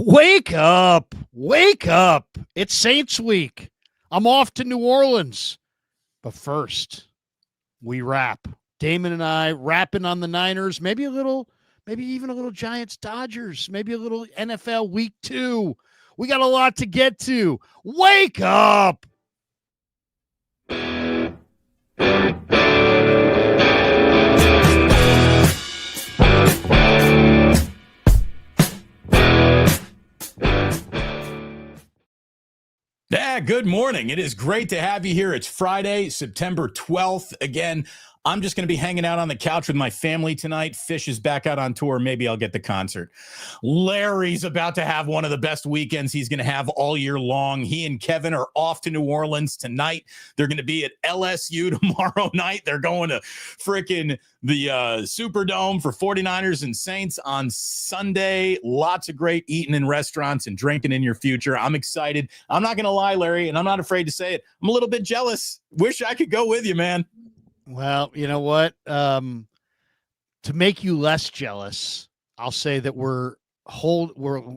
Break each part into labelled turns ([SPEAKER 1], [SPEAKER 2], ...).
[SPEAKER 1] Wake up. Wake up. It's Saints week. I'm off to New Orleans. But first, we wrap. Damon and I rapping on the Niners, maybe even a little Giants Dodgers, maybe a little NFL week 2. We got a lot to get to. Wake up.
[SPEAKER 2] Yeah, good morning. It is great to have you here. It's Friday, September 12th. Again, I'm just going to be hanging out on the couch with my family tonight. Fish is back out on tour. Maybe I'll get the concert. Larry's about to have one of the best weekends he's going to have all year long. He and Kevin are off to New Orleans tonight. They're going to be at LSU tomorrow night. They're going to frickin' the Superdome for 49ers and Saints on Sunday. Lots of great eating in restaurants and drinking in your future. I'm excited. I'm not going to lie, Larry, and I'm not afraid to say it. I'm a little bit jealous. Wish I could go with you, man.
[SPEAKER 1] Well, you know what? To make you less jealous, I'll say that we're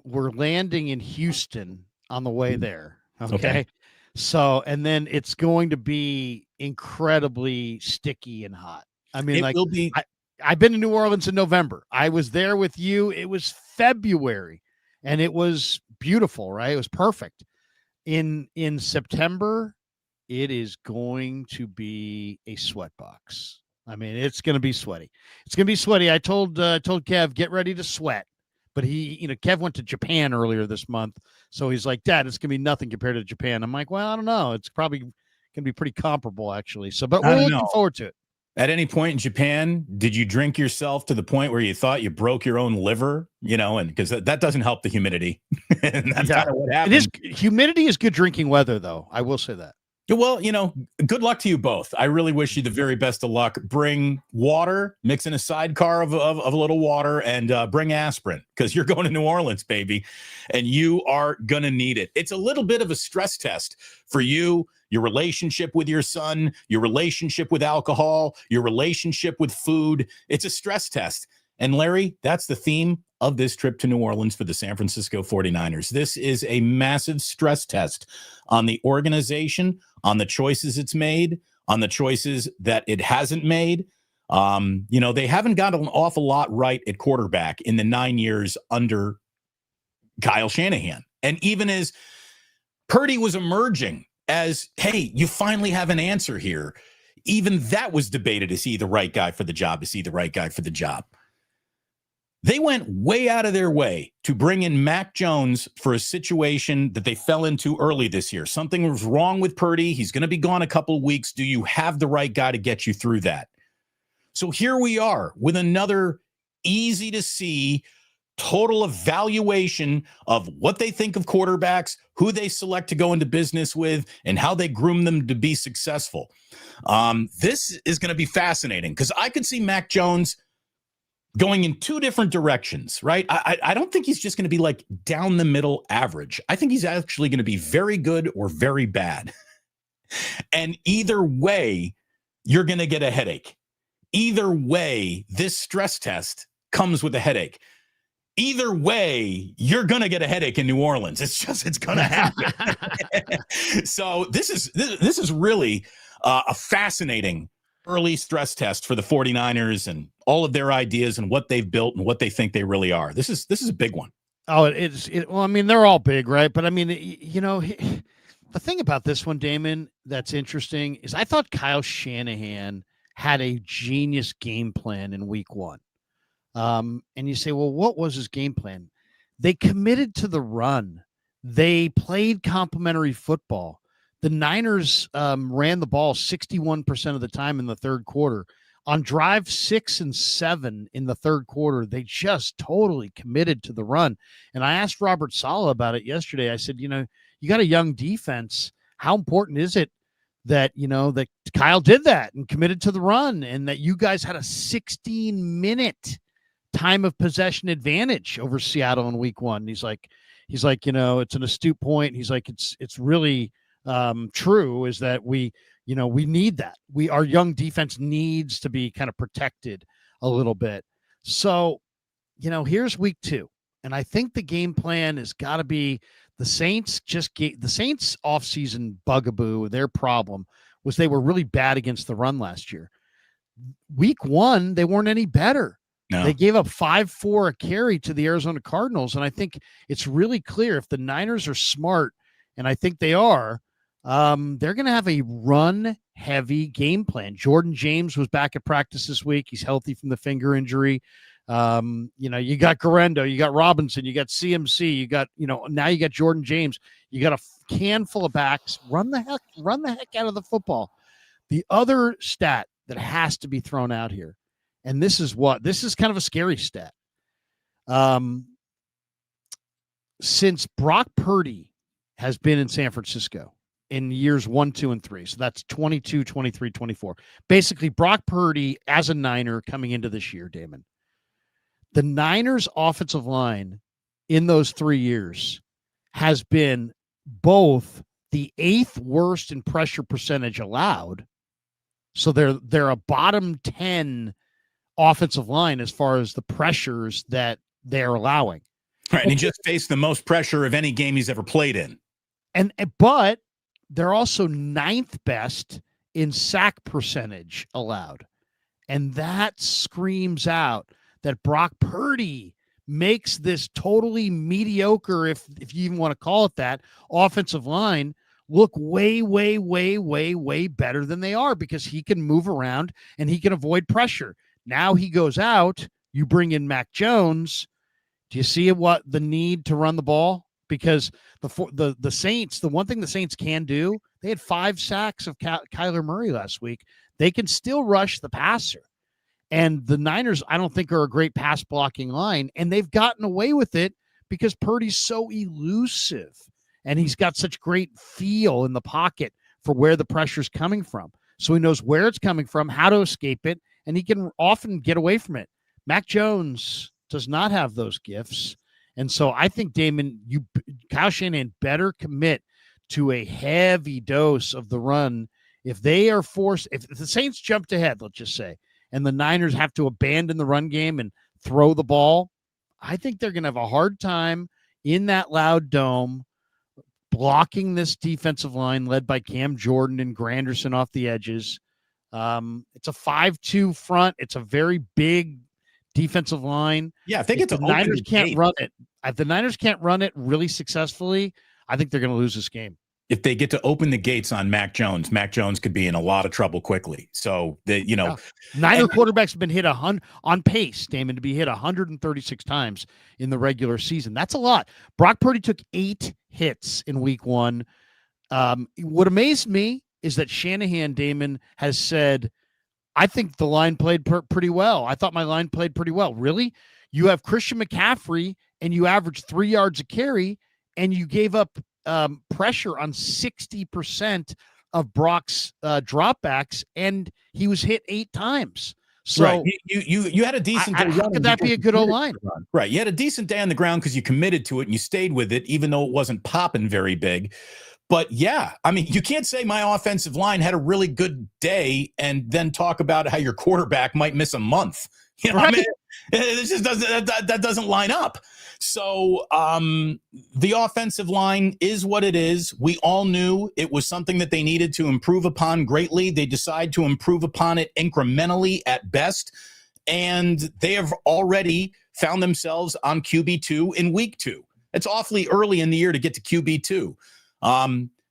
[SPEAKER 1] landing in Houston on the way there. Okay. So, and then it's going to be incredibly sticky and hot. I mean, I've been to New Orleans in November. I was there with you. It was February and it was beautiful, right? It was perfect. In September, it is going to be a sweat box. I mean, it's going to be sweaty. It's going to be sweaty. I told Kev, get ready to sweat. But Kev went to Japan earlier this month. So he's like, Dad, it's going to be nothing compared to Japan. I'm like, well, I don't know. It's probably going to be pretty comparable, actually. So, but we're looking forward to it.
[SPEAKER 2] At any point in Japan, did you drink yourself to the point where you thought you broke your own liver? And because that doesn't help the humidity. And that's kind of what happened.
[SPEAKER 1] Humidity is good drinking weather, though. I will say that.
[SPEAKER 2] Well, good luck to you both. I really wish you the very best of luck. Bring water, mix in a sidecar of a little water, and bring aspirin because you're going to New Orleans, baby, and you are going to need it. It's a little bit of a stress test for you, your relationship with your son, your relationship with alcohol, your relationship with food. It's a stress test. And Larry, that's the theme of this trip to New Orleans for the San Francisco 49ers. This is a massive stress test on the organization, on the choices it's made, on the choices that it hasn't made. They haven't got an awful lot right at quarterback in the 9 years under Kyle Shanahan. And even as Purdy was emerging as, hey, you finally have an answer here, even that was debated. Is he the right guy for the job? Is he the right guy for the job? They went way out of their way to bring in Mac Jones for a situation that they fell into early this year. Something was wrong with Purdy. He's going to be gone a couple of weeks. Do you have the right guy to get you through that? So here we are with another easy to see total evaluation of what they think of quarterbacks, who they select to go into business with, and how they groom them to be successful. This is going to be fascinating because I could see Mac Jones going in two different directions, right? I don't think he's just going to be like down the middle average. I think he's actually going to be very good or very bad. And either way, you're going to get a headache. Either way, this stress test comes with a headache. Either way, you're going to get a headache in New Orleans. It's going to happen. So this is really a fascinating early stress test for the 49ers and all of their ideas and what they've built and what they think they really are. This is a big one.
[SPEAKER 1] Oh, well, I mean, they're all big, right? But I mean, the thing about this one, Damon, that's interesting is I thought Kyle Shanahan had a genius game plan in week 1. And you say, well, what was his game plan? They committed to the run. They played complementary football. The Niners ran the ball 61% of the time in the third quarter. On drive 6 and 7 in the third quarter, they just totally committed to the run. And I asked Robert Saleh about it yesterday. I said, you got a young defense. How important is it that, that Kyle did that and committed to the run and that you guys had a 16-minute time of possession advantage over Seattle in week 1? He's like, it's an astute point. He's like, it's really true is that we need that. Our young defense needs to be kind of protected a little bit. So, here's week 2. And I think the game plan has got to be the Saints the Saints offseason bugaboo, their problem was they were really bad against the run last year. Week 1, they weren't any better.
[SPEAKER 2] No.
[SPEAKER 1] They gave up 5-4 a carry to the Arizona Cardinals. And I think it's really clear if the Niners are smart, and I think they are, they're going to have a run-heavy game plan. Jordan James was back at practice this week. He's healthy from the finger injury. You got Garendo, you got Robinson, you got CMC, you got, now you got Jordan James. You got a handful of backs. Run the heck out of the football. The other stat that has to be thrown out here, and this is kind of a scary stat. Since Brock Purdy has been in San Francisco in years 1, 2, and 3, so that's 22, 23, 24. Basically, Brock Purdy as a Niner coming into this year, Damon. The Niners' offensive line in those 3 years has been both the 8th worst in pressure percentage allowed. So they're a bottom 10 offensive line as far as the pressures that they're allowing.
[SPEAKER 2] Right, and he just faced the most pressure of any game he's ever played in.
[SPEAKER 1] But they're also 9th best in sack percentage allowed. And that screams out that Brock Purdy makes this totally mediocre, if you even want to call it that, offensive line look way, way, way, way, way better than they are because he can move around and he can avoid pressure. Now he goes out, you bring in Mac Jones. Do you see what the need to run the ball? Because the Saints, the one thing the Saints can do, they had 5 sacks of Kyler Murray last week. They can still rush the passer. And the Niners, I don't think, are a great pass blocking line. And they've gotten away with it because Purdy's so elusive. And he's got such great feel in the pocket for where the pressure's coming from. So he knows where it's coming from, how to escape it, and he can often get away from it. Mac Jones does not have those gifts. And so I think, Damon, Kyle Shanahan better commit to a heavy dose of the run. If they are forced, if the Saints jumped ahead, let's just say, and the Niners have to abandon the run game and throw the ball, I think they're going to have a hard time in that loud dome blocking this defensive line led by Cam Jordan and Granderson off the edges. It's a 5-2 front. It's a very big defensive line.
[SPEAKER 2] Yeah, if they get to
[SPEAKER 1] the Niners can't run it. If the Niners can't run it really successfully, I think they're going to lose this game.
[SPEAKER 2] If they get to open the gates on Mac Jones could be in a lot of trouble quickly. So Niner
[SPEAKER 1] quarterbacks have been hit on pace, Damon, to be hit 136 times in the regular season. That's a lot. Brock Purdy took 8 hits in week 1. What amazed me is that Shanahan, Damon, has said, I think the line played pretty well. I thought my line played pretty well. Really? You have Christian McCaffrey and you averaged 3 yards a carry and you gave up pressure on 60% of Brock's dropbacks, and he was hit 8 times. So
[SPEAKER 2] right. you had a decent day.
[SPEAKER 1] How could that be a good O-line?
[SPEAKER 2] Right. You had a decent day on the ground because you committed to it and you stayed with it, even though it wasn't popping very big. But yeah, I mean, you can't say my offensive line had a really good day and then talk about how your quarterback might miss a month. You know what I mean? This just doesn't line up. So the offensive line is what it is. We all knew it was something that they needed to improve upon greatly. They decide to improve upon it incrementally at best. And they have already found themselves on QB2 in week 2. It's awfully early in the year to get to QB2.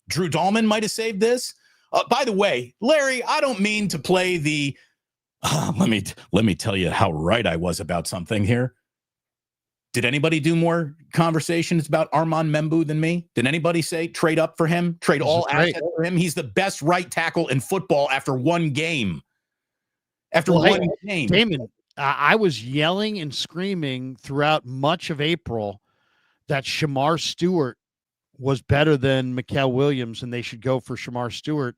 [SPEAKER 2] Drew Dahlman might have saved this. By the way, Larry, I don't mean to play the let me tell you how right I was about something here. Did anybody do more conversations about Armand Membu than me? Did anybody say trade up for him? Trade all assets for him? He's the best right tackle in football after one game. One game.
[SPEAKER 1] Damon, I was yelling and screaming throughout much of April that Shamar Stewart was better than Mikael Williams and they should go for Shamar Stewart.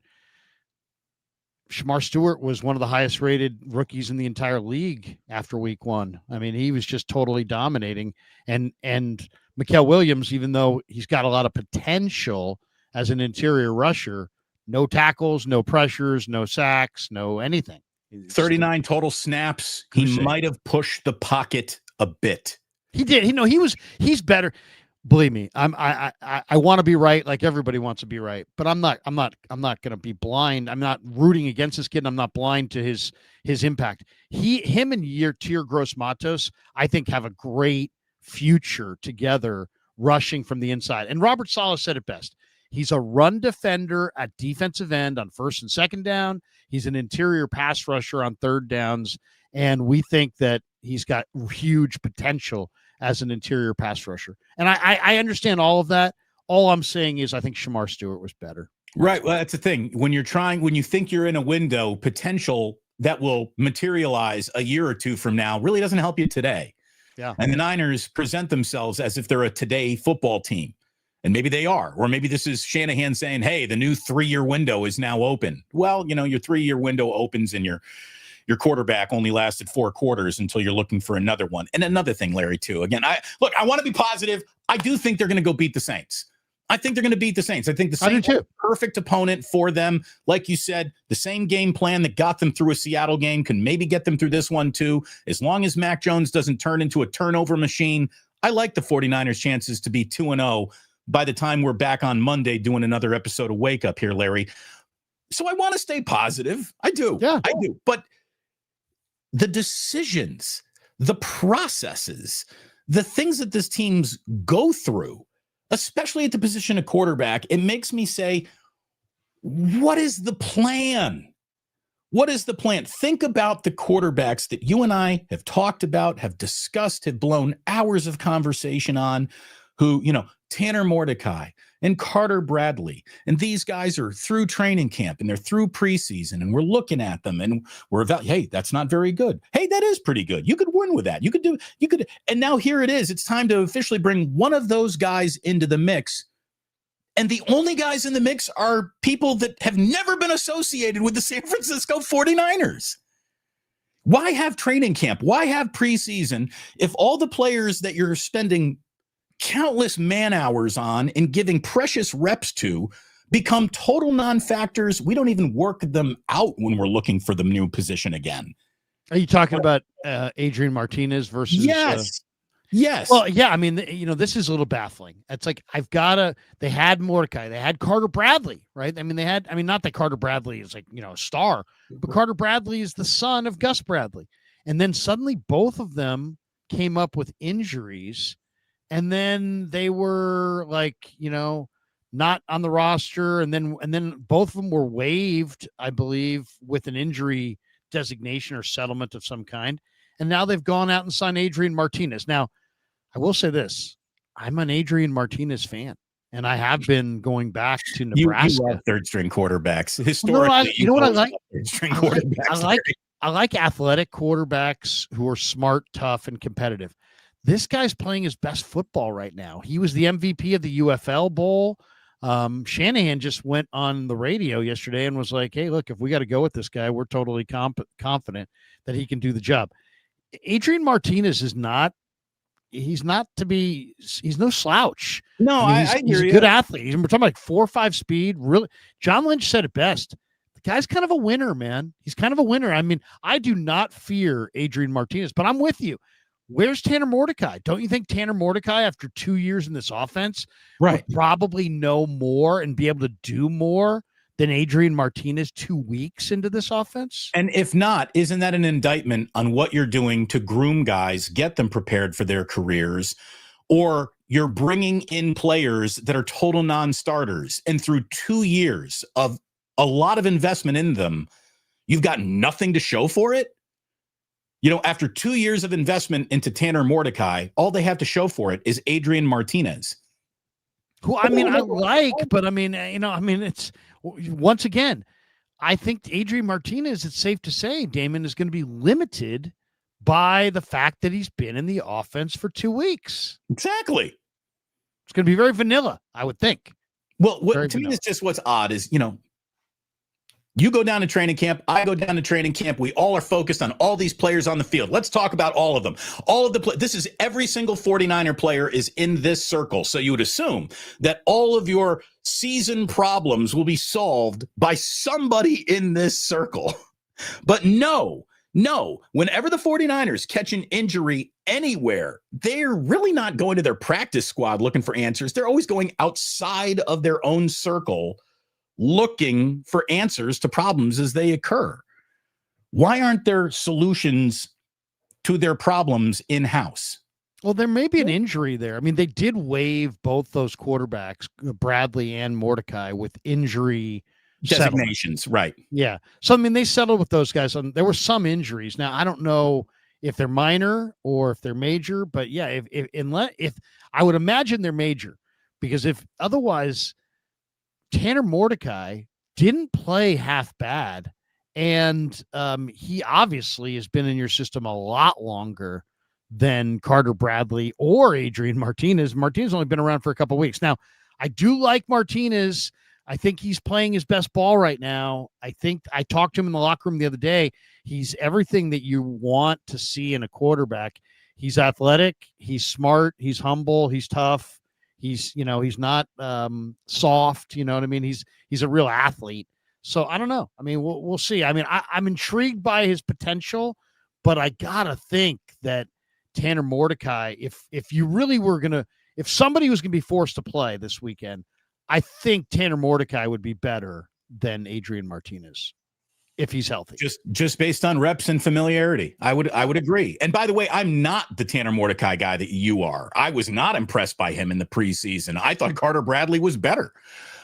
[SPEAKER 1] Shamar Stewart was one of the highest rated rookies in the entire league after week 1. I mean, he was just totally dominating. And Mikael Williams, even though he's got a lot of potential as an interior rusher, no tackles, no pressures, no sacks, no anything.
[SPEAKER 2] 39 total snaps. He might have pushed the pocket a bit.
[SPEAKER 1] He did. He's better. Believe me, I want to be right, like everybody wants to be right, but I'm not going to be blind. I'm not rooting against this kid, and I'm not blind to his impact. Him and Yetur Gross-Matos, I think, have a great future together, rushing from the inside. And Robert Saleh said it best. He's a run defender at defensive end on first and second down. He's an interior pass rusher on third downs, and we think that he's got huge potential as an interior pass rusher. And I understand all of that. All I'm saying is I think Shamar Stewart was better.
[SPEAKER 2] Right. Well, that's the thing. When you think you're in a window, potential that will materialize a year or two from now really doesn't help you today.
[SPEAKER 1] Yeah.
[SPEAKER 2] And the Niners present themselves as if they're a today football team. And maybe they are. Or maybe this is Shanahan saying, hey, the new 3-year window is now open. Well, your 3-year window opens and your quarterback only lasted 4 quarters until you're looking for another one. And another thing, Larry, too. Again, I want to be positive. I do think they're going to go beat the Saints. I think they're going to beat the Saints. I think the Saints are a perfect opponent for them. Like you said, the same game plan that got them through a Seattle game can maybe get them through this one, too. As long as Mac Jones doesn't turn into a turnover machine, I like the 49ers' chances to be 2-0 by the time we're back on Monday doing another episode of Wake Up here, Larry. So I want to stay positive. I do.
[SPEAKER 1] Yeah.
[SPEAKER 2] I do. But the decisions, the processes, the things that this teams go through, especially at the position of quarterback, it makes me say, what is the plan? What is the plan? Think about the quarterbacks that you and I have talked about, have discussed, have blown hours of conversation on, who, Tanner Mordecai and Carter Bradley. And these guys are through training camp and they're through preseason and we're looking at them and we're about, hey, that's not very good. Hey, that is pretty good. You could win with that. You could. And now here it is. It's time to officially bring one of those guys into the mix. And the only guys in the mix are people that have never been associated with the San Francisco 49ers. Why have training camp? Why have preseason if all the players that you're spending countless man hours on and giving precious reps to become total non-factors? We don't even work them out when we're looking for the new position again.
[SPEAKER 1] Are you talking about Adrian Martinez versus?
[SPEAKER 2] Yes. Yes.
[SPEAKER 1] Well, yeah. I mean, this is a little baffling. It's like they had Mordecai, they had Carter Bradley, right? I mean, not that Carter Bradley is like, a star, but Carter Bradley is the son of Gus Bradley. And then suddenly both of them came up with injuries. And then they were like, not on the roster. And then both of them were waived, I believe, with an injury designation or settlement of some kind. And now they've gone out and signed Adrian Martinez. Now, I will say this. I'm an Adrian Martinez fan. And I have been going back to Nebraska.
[SPEAKER 2] You love third-string quarterbacks. Historically,
[SPEAKER 1] you know what I like?
[SPEAKER 2] Third-string quarterbacks.
[SPEAKER 1] I like athletic quarterbacks who are smart, tough, and competitive. This guy's playing his best football right now. He was the MVP of the UFL Bowl. Shanahan just went on the radio yesterday and was like, hey, look, if we got to go with this guy, we're totally confident that he can do the job. Adrian Martinez he's no slouch.
[SPEAKER 2] No, I hear
[SPEAKER 1] he's
[SPEAKER 2] you.
[SPEAKER 1] A good athlete. We're talking like 4.5 speed. Really, John Lynch said it best. The guy's kind of a winner, man. He's kind of a winner. I mean, I do not fear Adrian Martinez, but I'm with you. Where's Tanner Mordecai? Don't you think Tanner Mordecai, after 2 years in this offense, would probably know more and be able to do more than Adrian Martinez 2 weeks into this offense?
[SPEAKER 2] And if not, isn't that an indictment on what you're doing to groom guys, get them prepared for their careers, or you're bringing in players that are total non-starters, and through 2 years of a lot of investment in them, you've got nothing to show for it? After 2 years of investment into Tanner Mordecai, all they have to show for it is Adrian Martinez.
[SPEAKER 1] Who, I like, but it's once again, I think Adrian Martinez, it's safe to say, Damon, is going to be limited by the fact that he's been in the offense for 2 weeks.
[SPEAKER 2] Exactly.
[SPEAKER 1] It's going to be very vanilla, I would think.
[SPEAKER 2] Well, to me, it's just what's odd is, you go down to training camp. I go down to training camp. We all are focused on all these players on the field. Let's talk about all of them. All of this is every single 49er player is in this circle. So you would assume that all of your season problems will be solved by somebody in this circle. But no, No, whenever the 49ers catch an injury anywhere, they're really not going to their practice squad looking for answers. They're always going outside of their own circle looking for answers to problems as they occur. Why aren't there solutions to their problems in-house?
[SPEAKER 1] Well, there may be an injury there. I mean, they did waive both those quarterbacks, Bradley and Mordecai, with injury
[SPEAKER 2] designations,
[SPEAKER 1] settlement.
[SPEAKER 2] Right?
[SPEAKER 1] Yeah. So I mean, they settled with those guys. There were some injuries. Now I don't know if they're minor or if they're major, but yeah, if I would imagine they're major, because if otherwise, Tanner Mordecai didn't play half bad, and he obviously has been in your system a lot longer than Carter Bradley or Adrian Martinez. Martinez only been around for a couple of weeks. Now, I do like Martinez. I think he's playing his best ball right now. I think I talked to him in the locker room the other day. He's everything that you want to see in a quarterback. He's athletic. He's smart. He's humble. He's tough. He's not soft. You know what I mean? He's a real athlete. So I don't know. I mean, we'll see. I mean, I'm intrigued by his potential, but I gotta think that Tanner Mordecai, if you really were if somebody was gonna be forced to play this weekend, I think Tanner Mordecai would be better than Adrian Martinez if he's healthy.
[SPEAKER 2] Just based on reps and familiarity, I would agree. And by the way, I'm not the Tanner Mordecai guy that you are. I was not impressed by him in the preseason. I thought Carter Bradley was better,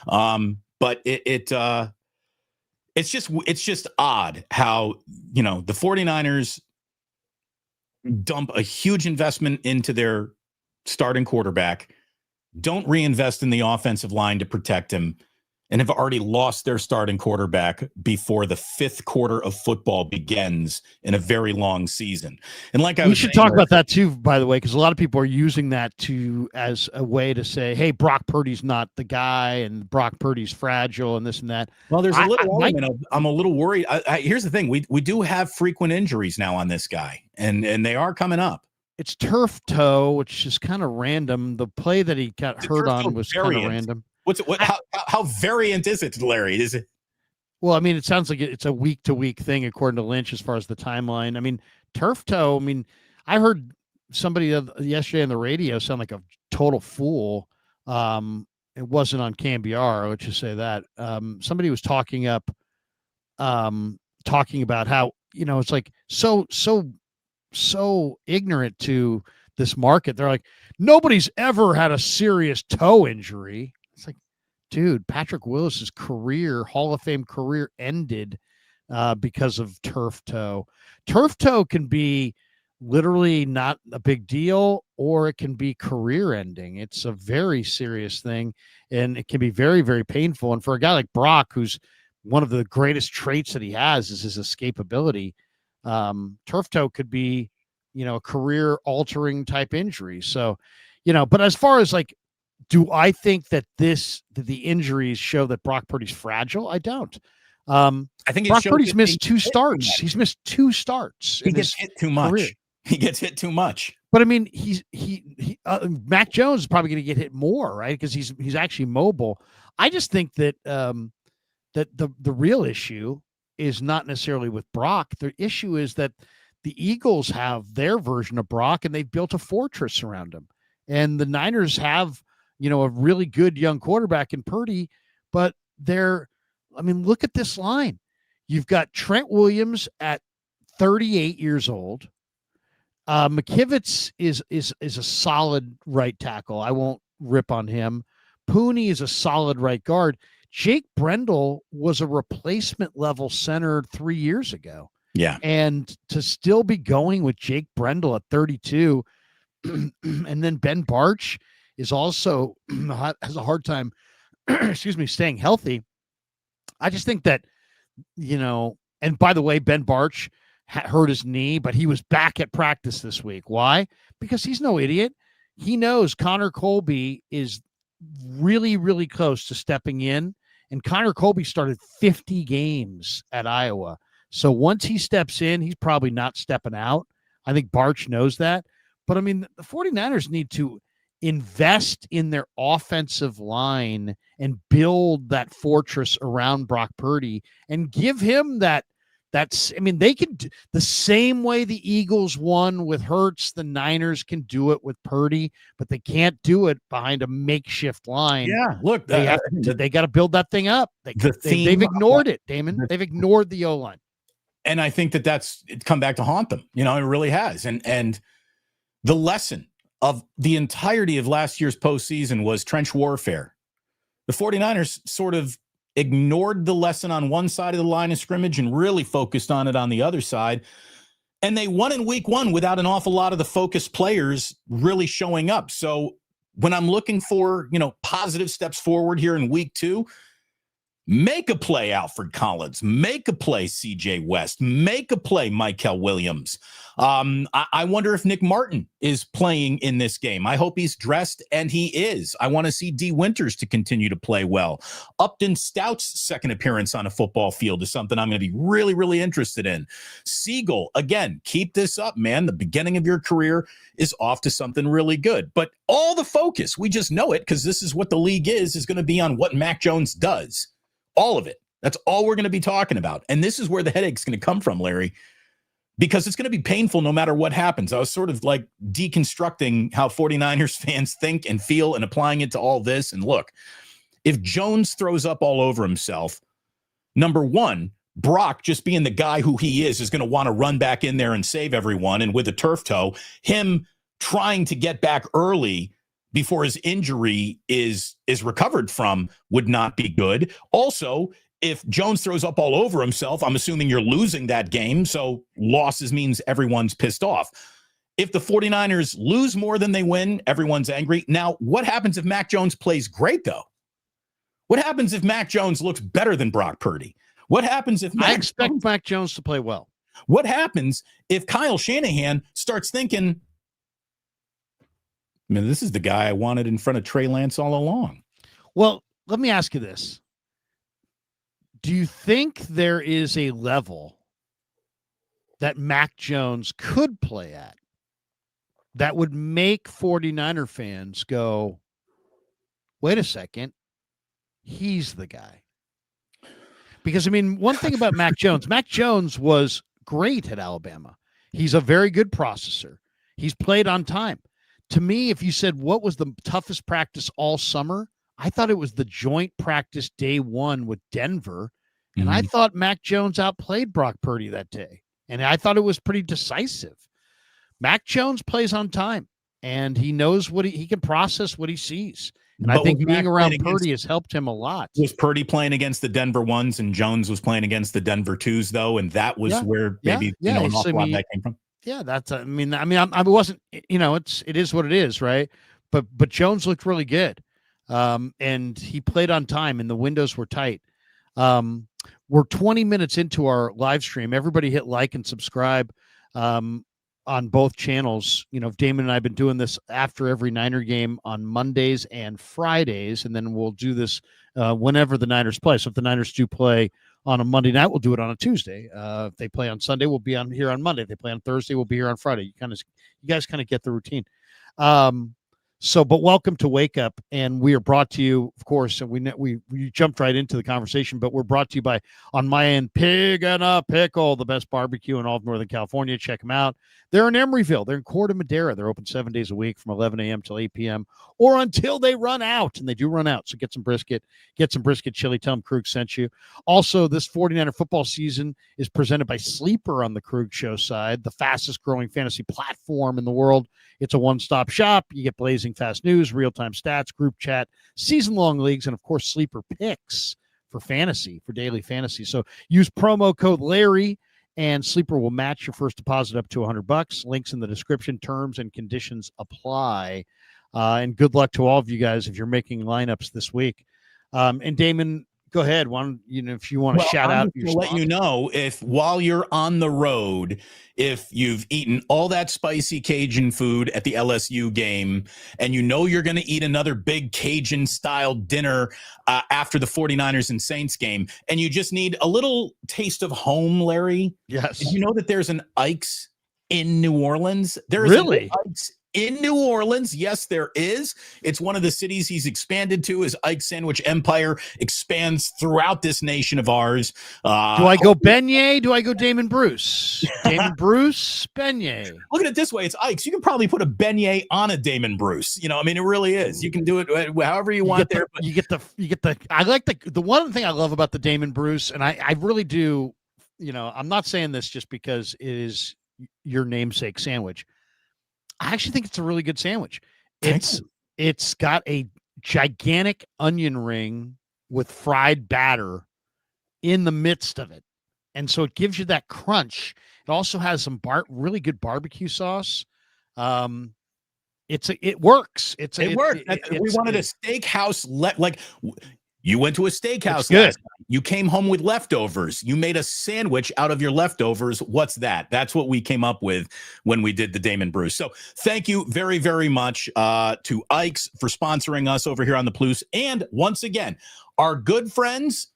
[SPEAKER 2] but it's just odd how the 49ers dump a huge investment into their starting quarterback, don't reinvest in the offensive line to protect him, and have already lost their starting quarterback before the fifth quarter of football begins in a very long season. And we
[SPEAKER 1] should talk about that too, by the way, because a lot of people are using that as a way to say, hey, Brock Purdy's not the guy, and Brock Purdy's fragile, and this and that.
[SPEAKER 2] Well, there's a little element of, I'm a little worried. Here's the thing. We do have frequent injuries now on this guy, and they are coming up.
[SPEAKER 1] It's turf toe, which is kind of random. The play that he got hurt on was kind of random.
[SPEAKER 2] How variant is it, Larry? Is it?
[SPEAKER 1] Well, I mean, it sounds like it's a week-to-week thing, according to Lynch, as far as the timeline. I mean, turf toe, I mean, I heard somebody yesterday on the radio sound like a total fool. It wasn't on KMBR, let's just say that. Somebody was talking about how, it's like so ignorant to this market. They're like, nobody's ever had a serious toe injury. It's like, dude, Patrick Willis's Hall of Fame career ended because of turf toe. Turf toe can be literally not a big deal, or it can be career ending. It's a very serious thing, and it can be very, very painful. And for a guy like Brock, who's one of the greatest traits that he has is his escapability, turf toe could be, a career altering type injury. So, but as far as do I think that the injuries show that Brock Purdy's fragile? I don't. I think Brock Purdy's missed 2 starts. He's missed 2 starts.
[SPEAKER 2] He gets hit too much. Career. He gets hit too much.
[SPEAKER 1] But I mean, Mac Jones is probably going to get hit more, right? Because he's actually mobile. I just think that that the real issue is not necessarily with Brock. The issue is that the Eagles have their version of Brock, and they've built a fortress around him. And the Niners have, a really good young quarterback in Purdy, but look at this line. You've got Trent Williams at 38 years old. McKivitz is a solid right tackle. I won't rip on him. Pooney is a solid right guard. Jake Brendel was a replacement level center 3 years ago.
[SPEAKER 2] Yeah.
[SPEAKER 1] And to still be going with Jake Brendel at 32, and then Ben Barch is also has a hard time, staying healthy. I just think that, and by the way, Ben Barch hurt his knee, but he was back at practice this week. Why? Because he's no idiot. He knows Connor Colby is really, really close to stepping in, and Connor Colby started 50 games at Iowa. So once he steps in, he's probably not stepping out. I think Barch knows that. But, I mean, the 49ers need to invest in their offensive line and build that fortress around Brock Purdy and give him that They could the same way the Eagles won with Hurts, the Niners can do it with Purdy, but they can't do it behind a makeshift line.
[SPEAKER 2] Yeah, look,
[SPEAKER 1] they got to build that thing up. They've ignored it, Damon. They've ignored the O-line.
[SPEAKER 2] And I think that's come back to haunt them. It really has. And the lesson of the entirety of last year's postseason was trench warfare. The 49ers sort of ignored the lesson on one side of the line of scrimmage and really focused on it on the other side. And they won in week 1 without an awful lot of the focused players really showing up. So when I'm looking for, positive steps forward here in week 2, make a play Alfred Collins, make a play CJ West, make a play Michael Williams. I wonder if Nick Martin is playing in this game. I hope he's dressed, and he is. I want to see D. Winters to continue to play well. Upton Stout's second appearance on a football field is something I'm going to be really, really interested in. Siegel, again, keep this up, man. The beginning of your career is off to something really good. But all the focus, we just know it because this is what the league is going to be on what Mac Jones does. All of it. That's all we're going to be talking about. And this is where the headache's going to come from, Larry, because it's going to be painful no matter what happens. I was sort of like deconstructing how 49ers fans think and feel and applying it to all this. And look, if Jones throws up all over himself, number one, Brock, just being the guy who he is going to want to run back in there and save everyone. And with a turf toe, him trying to get back early before his injury is recovered from would not be good. Also, if Jones throws up all over himself, I'm assuming you're losing that game. So losses means everyone's pissed off. If the 49ers lose more than they win, everyone's angry. Now, what happens if Mac Jones plays great, though? What happens if Mac Jones looks better than Brock Purdy? What happens if
[SPEAKER 1] I expect Mac Jones to play well?
[SPEAKER 2] What happens if Kyle Shanahan starts thinking, man, this is the guy I wanted in front of Trey Lance all along?
[SPEAKER 1] Well, let me ask you this. Do you think there is a level that Mac Jones could play at that would make 49er fans go, wait a second, he's the guy? Because, one thing about Mac Jones was great at Alabama. He's a very good processor. He's played on time. To me, if you said what was the toughest practice all summer, I thought it was the joint practice day 1 with Denver. And I thought Mac Jones outplayed Brock Purdy that day. And I thought it was pretty decisive. Mac Jones plays on time, and he knows what he can process what he sees. And I think being around Purdy has helped him a lot.
[SPEAKER 2] Was Purdy playing against the Denver 1s and Jones was playing against the Denver 2s, though? And that was where maybe an awful lot that came from?
[SPEAKER 1] Yeah, that's. I wasn't. It is what it is, right? But Jones looked really good, and he played on time, and the windows were tight. We're 20 minutes into our live stream. Everybody hit like and subscribe on both channels. Damon and I have been doing this after every Niner game on Mondays and Fridays, and then we'll do this whenever the Niners play. So if the Niners do play on a Monday night, we'll do it on a Tuesday. If they play on Sunday, we'll be on here on Monday. If they play on Thursday, we'll be here on Friday. You guys kind of get the routine. But welcome to Wake Up, and we are brought to you, of course, and we jumped right into the conversation, but we're brought to you by, on my end, Pig and a Pickle, the best barbecue in all of Northern California. Check them out. They're in Emeryville. They're in Corte Madera. They're open 7 days a week from 11 a.m. till 8 p.m. or until they run out, and they do run out. So get some brisket chili. Tell them Krug sent you. Also, this 49er football season is presented by Sleeper on the Krug Show side, the fastest growing fantasy platform in the world. It's a one-stop shop. You get blazing fast news, real-time stats, group chat, season-long leagues, and, of course, Sleeper picks for daily fantasy. So use promo code Larry, and Sleeper will match your first deposit up to $100. Links in the description. Terms and conditions apply. And good luck to all of you guys if you're making lineups this week. And Damon, go ahead. If you want to shout out your sponsor.
[SPEAKER 2] Let you know, if while you're on the road, if you've eaten all that spicy Cajun food at the LSU game and you're going to eat another big Cajun style dinner after the 49ers and Saints game, and you just need a little taste of home, Larry.
[SPEAKER 1] Yes.
[SPEAKER 2] Did you know that there's an Ike's in New Orleans?
[SPEAKER 1] Really?
[SPEAKER 2] Ike's in New Orleans. Yes, there is. It's one of the cities he's expanded to as Ike's Sandwich Empire expands throughout this nation of ours.
[SPEAKER 1] Do I go beignet? Do I go Damon Bruce? Damon Bruce, beignet.
[SPEAKER 2] Look at it this way. It's Ike's. You can probably put a beignet on a Damon Bruce. You know, I mean, it really is. You can do it however you want there.
[SPEAKER 1] You get the, I like the one thing I love about the Damon Bruce, and I really do, you know, I'm not saying this just because it is your namesake sandwich. I actually think it's a really good sandwich. It's got a gigantic onion ring with fried batter in the midst of it. And so it gives you that crunch. It also has some really good barbecue sauce. It works.
[SPEAKER 2] It worked. We wanted a steakhouse. You went to a steakhouse last night. You came home with leftovers. You made a sandwich out of your leftovers. What's that? That's what we came up with when we did the Damon Bruce. So thank you very, very much to Ike's for sponsoring us over here on the Plus. And once again, our good friends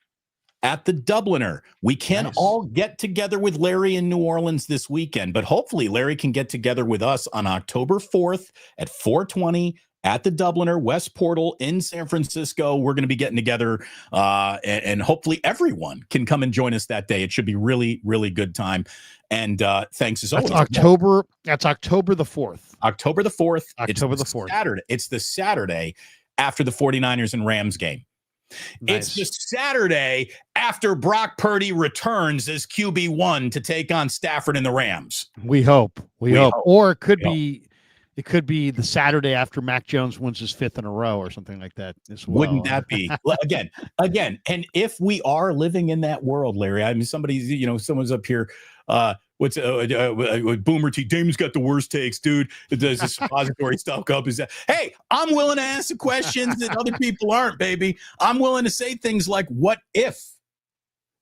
[SPEAKER 2] at the Dubliner. We can all get together with Larry in New Orleans this weekend, but hopefully Larry can get together with us on October 4th at 4:20 at the Dubliner West Portal in San Francisco. We're going to be getting together, and hopefully everyone can come and join us that day. It should be really, really good time. And thanks as always.
[SPEAKER 1] That's October the 4th.
[SPEAKER 2] October the 4th.
[SPEAKER 1] October the 4th.
[SPEAKER 2] Saturday. It's the Saturday after the 49ers and Rams game.
[SPEAKER 1] Nice.
[SPEAKER 2] It's the Saturday after Brock Purdy returns as QB1 to take on Stafford and the Rams.
[SPEAKER 1] We hope. Or it could be the Saturday after Mac Jones wins his 5th in a row or something like that as well.
[SPEAKER 2] Wouldn't that be again? And if we are living in that world, Larry, I mean, someone's up here. What's Boomer T? Damon's got the worst takes, dude. Does this suppository stuff up? Is that? Hey, I'm willing to ask the questions that other people aren't, baby. I'm willing to say things like, "What if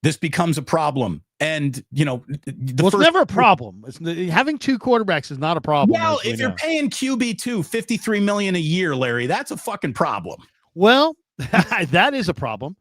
[SPEAKER 2] this becomes a problem?" And
[SPEAKER 1] it's never a problem. Having two quarterbacks is not a problem.
[SPEAKER 2] Well, if you're paying QB2 $53 million a year, Larry, that's a fucking problem.
[SPEAKER 1] Well, that is a problem.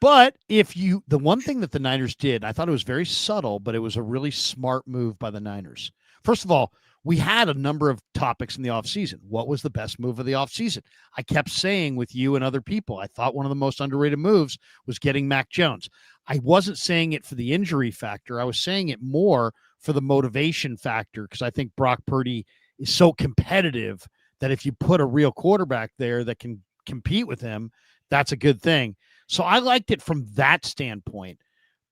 [SPEAKER 1] But the one thing that the Niners did, I thought it was very subtle, but it was a really smart move by the Niners. First of all, we had a number of topics in the offseason. What was the best move of the offseason? I kept saying with you and other people, I thought one of the most underrated moves was getting Mac Jones. I wasn't saying it for the injury factor. I was saying it more for the motivation factor, because I think Brock Purdy is so competitive that if you put a real quarterback there that can compete with him, that's a good thing. So I liked it from that standpoint,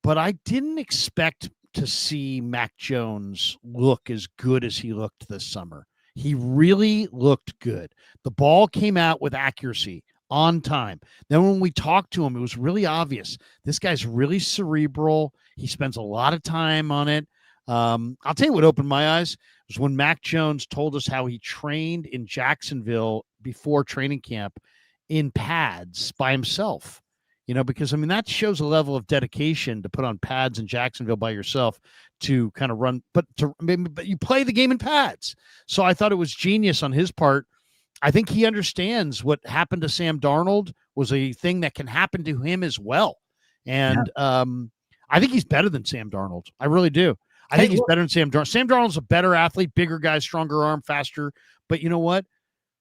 [SPEAKER 1] but I didn't expect to see Mac Jones look as good as he looked this summer. He really looked good. The ball came out with accuracy on time. Then when we talked to him, it was really obvious. This guy's really cerebral. He spends a lot of time on it. I'll tell you what opened my eyes was when Mac Jones told us how he trained in Jacksonville before training camp in pads by himself. Because that shows a level of dedication to put on pads in Jacksonville by yourself to kind of run, but you play the game in pads. So I thought it was genius on his part. I think he understands what happened to Sam Darnold was a thing that can happen to him as well. And I think he's better than Sam Darnold. I really do. I think he's better than Sam Darnold. Sam Darnold's a better athlete, bigger guy, stronger arm, faster. But you know what?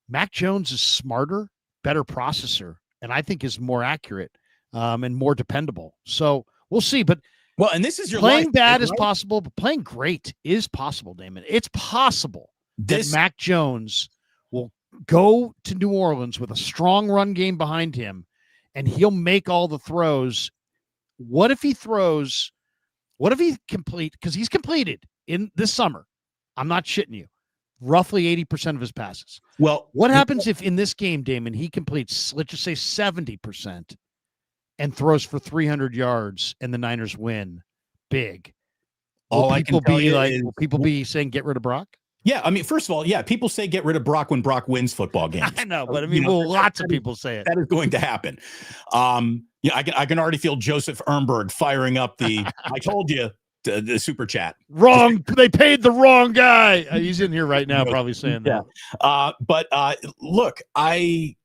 [SPEAKER 1] Mac Jones is smarter, better processor, and I think is more accurate and more dependable. So we'll see. But
[SPEAKER 2] and this is your
[SPEAKER 1] playing
[SPEAKER 2] life,
[SPEAKER 1] bad
[SPEAKER 2] right?
[SPEAKER 1] is possible, but playing great is possible, Damon. It's possible that Mac Jones will go to New Orleans with a strong run game behind him, and he'll make all the throws. What if he because he's completed in this summer. I'm not shitting you. Roughly 80% of his passes.
[SPEAKER 2] Well,
[SPEAKER 1] what happens if in this game, Damon, he completes, let's just say 70% and throws for 300 yards and the Niners win big? Will people be saying get rid of Brock?
[SPEAKER 2] Yeah, I mean, first of all, people say get rid of Brock when Brock wins football games.
[SPEAKER 1] I know, but lots of people say it.
[SPEAKER 2] That is going to happen. I can already feel Joseph Ehrenberg firing up the I told you the super chat.
[SPEAKER 1] Wrong. They paid the wrong guy. He's in here right now probably saying that.
[SPEAKER 2] But look, I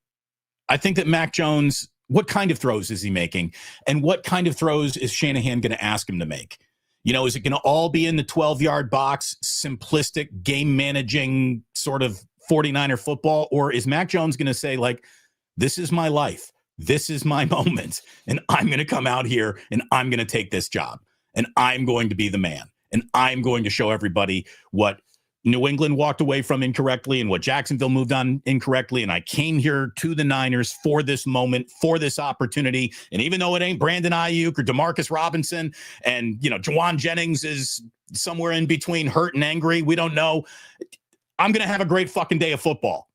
[SPEAKER 2] think that Mac Jones, what kind of throws is he making? And what kind of throws is Shanahan going to ask him to make? Is it going to all be in the 12-yard box, simplistic game managing sort of 49er football? Or is Mac Jones going to say, like, this is my life, this is my moment, and I'm going to come out here and I'm going to take this job, and I'm going to be the man, and I'm going to show everybody what New England walked away from incorrectly and what Jacksonville moved on incorrectly. And I came here to the Niners for this moment, for this opportunity. And even though it ain't Brandon Ayuk or Demarcus Robinson, and, you know, Juwan Jennings is somewhere in between hurt and angry, we don't know, I'm going to have a great fucking day of football.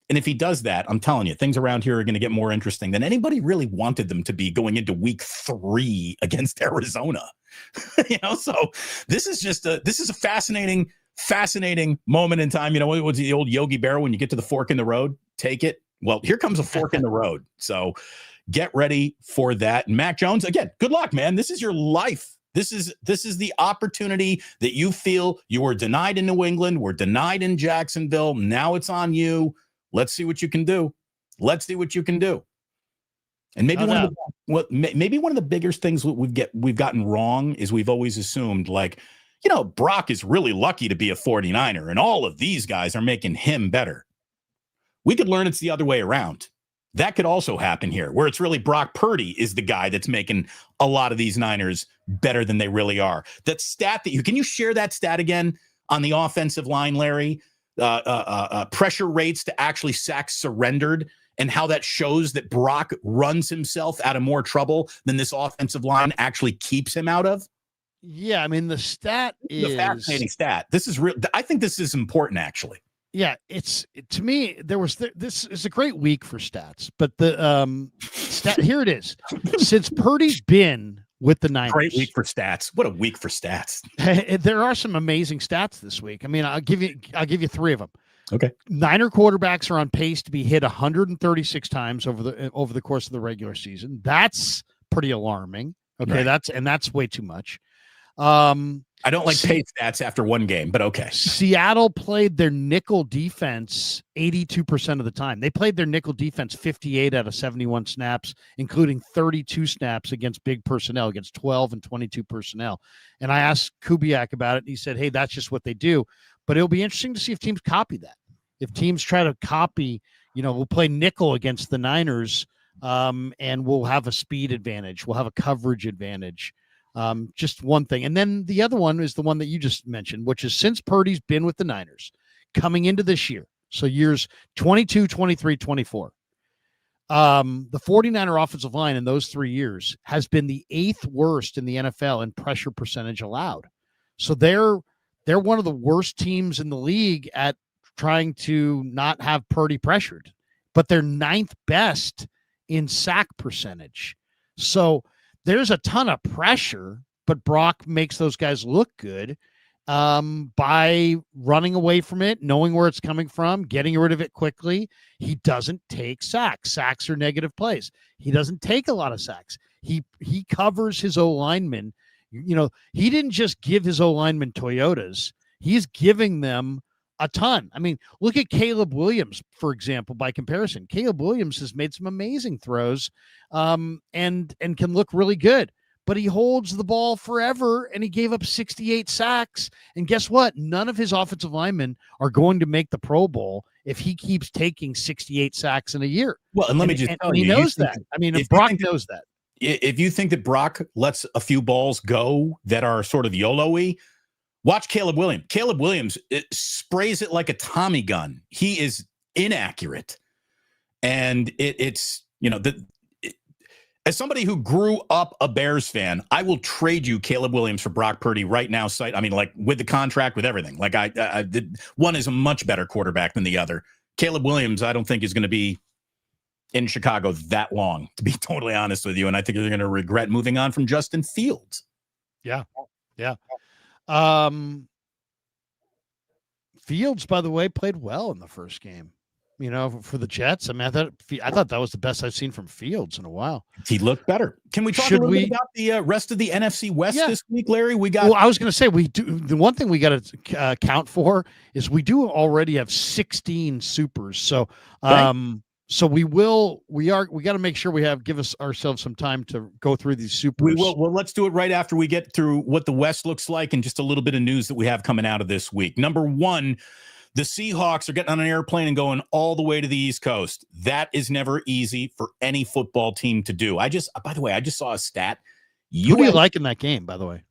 [SPEAKER 2] And if he does that, I'm telling you, things around here are going to get more interesting than anybody really wanted them to be going into week 3 against Arizona. You know, so this is a fascinating moment in time. You know, what's the old Yogi Berra, when you get to the fork in the road, take it. Well, here comes a fork in the road. So get ready for that. And Mac Jones, again, good luck, man. This is your life. This is the opportunity that you feel you were denied in New England, were denied in Jacksonville. Now it's on you. Let's see what you can do. And maybe maybe one of the biggest things we've gotten wrong is we've always assumed, like, you know, Brock is really lucky to be a 49er, and all of these guys are making him better. We could learn it's the other way around. That could also happen here, where it's really Brock Purdy is the guy that's making a lot of these Niners better than they really are. That stat can you share that stat again on the offensive line, Larry? Pressure rates to actually sacks surrendered, and how that shows that Brock runs himself out of more trouble than this offensive line actually keeps him out of.
[SPEAKER 1] Yeah, I mean, the stat is
[SPEAKER 2] a fascinating stat. This is real. I think this is important, actually.
[SPEAKER 1] Yeah, to me, this is a great week for stats, but the stat here it is. Since Purdy's been with the Niners,
[SPEAKER 2] great week for stats. What a week for stats.
[SPEAKER 1] There are some amazing stats this week. I mean, I'll give you 3 of them. Okay. Niner quarterbacks are on pace to be hit 136 times over the course of the regular season. That's pretty alarming. Okay, right. That's way too much.
[SPEAKER 2] I don't like pace stats after one game, but okay.
[SPEAKER 1] Seattle played their nickel defense 82% of the time. They played their nickel defense 58 out of 71 snaps, including 32 snaps against big personnel, against 12 and 22 personnel. And I asked Kubiak about it, and he said, hey, that's just what they do. But it'll be interesting to see if teams copy that. If teams try to copy, you know, we'll play nickel against the Niners, and we'll have a speed advantage. We'll have a coverage advantage. Just one thing. And then the other one is the one that you just mentioned, which is since Purdy's been with the Niners coming into this year, so years 22, 23, 24, the 49er offensive line in those 3 years has been the 8th worst in the NFL in pressure percentage allowed. So they're one of the worst teams in the league at trying to not have Purdy pressured, but they're 9th best in sack percentage. So there's a ton of pressure, but Brock makes those guys look good by running away from it, knowing where it's coming from, getting rid of it quickly. He doesn't take sacks. Sacks are negative plays. He doesn't take a lot of sacks. He covers his O-linemen. You know, he didn't just give his O-linemen Toyotas. He's giving them a ton. I mean, look at Caleb Williams, for example, by comparison. Caleb Williams has made some amazing throws and can look really good, but he holds the ball forever, and he gave up 68 sacks. And guess what? None of his offensive linemen are going to make the Pro Bowl if he keeps taking 68 sacks in a year.
[SPEAKER 2] Well, and let me just tell you,
[SPEAKER 1] he knows that. I mean, Brock knows that.
[SPEAKER 2] If you think that Brock lets a few balls go that are sort of YOLO-y, watch Caleb Williams. Caleb Williams sprays it like a Tommy gun. He is inaccurate. And it's, you know, as somebody who grew up a Bears fan, I will trade you Caleb Williams for Brock Purdy right now. I mean, like, with the contract, with everything. Like, one is a much better quarterback than the other. Caleb Williams, I don't think is going to be in Chicago that long, to be totally honest with you. And I think they're going to regret moving on from Justin Fields.
[SPEAKER 1] Yeah. Fields, by the way, played well in the first game, you know, for the Jets. I mean, I thought that was the best I've seen from Fields in a while.
[SPEAKER 2] He looked better. Can we talk a little bit about the rest of the NFC West this week, Larry? Well,
[SPEAKER 1] I was going to say, we do. The one thing we got to account for is we do already have 16 supers. So, So we got to make sure give ourselves some time to go through these supers.
[SPEAKER 2] We will. Well, let's do it right after we get through what the West looks like and just a little bit of news that we have coming out of this week. Number one, The Seahawks are getting on an airplane and going all the way to the East Coast. That is never easy for any football team to do. By the way, I just saw a stat.
[SPEAKER 1] Who do you like in that game, by the way?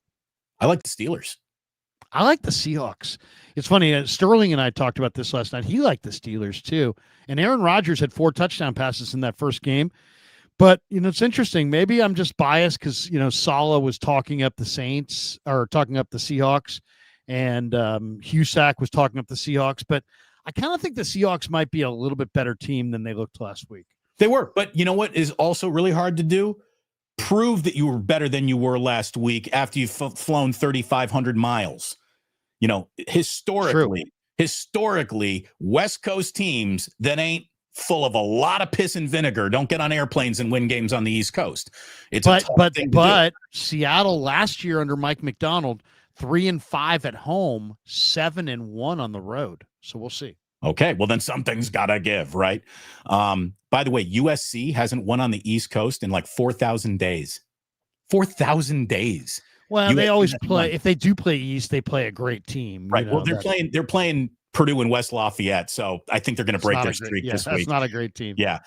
[SPEAKER 2] I like the Steelers.
[SPEAKER 1] I like the Seahawks. It's funny. Sterling and I talked about this last night. He liked the Steelers too. And Aaron Rodgers had 4 touchdown passes in that first game. But, it's interesting. Maybe I'm just biased because, Saleh was talking up the Saints or talking up the Seahawks, and Husak was talking up the Seahawks. But I kind of think the Seahawks might be a little bit better team than they looked last week.
[SPEAKER 2] They were. But you know what is also really hard to do? Prove that you were better than you were last week after you've flown 3,500 miles. Historically, West Coast teams that ain't full of a lot of piss and vinegar don't get on airplanes and win games on the East Coast. But
[SPEAKER 1] Seattle last year under Mike McDonald, 3-5 at home, 7-1 on the road. So we'll see.
[SPEAKER 2] Okay, well then something's got to give, right? By the way, USC hasn't won on the East Coast in like 4,000 days. 4,000 days.
[SPEAKER 1] Well, they always play. If they do play East, they play a great team.
[SPEAKER 2] Right. Well, they're playing Purdue and West Lafayette, so I think they're going to break their streak this week.
[SPEAKER 1] That's not a great team.
[SPEAKER 2] Yeah.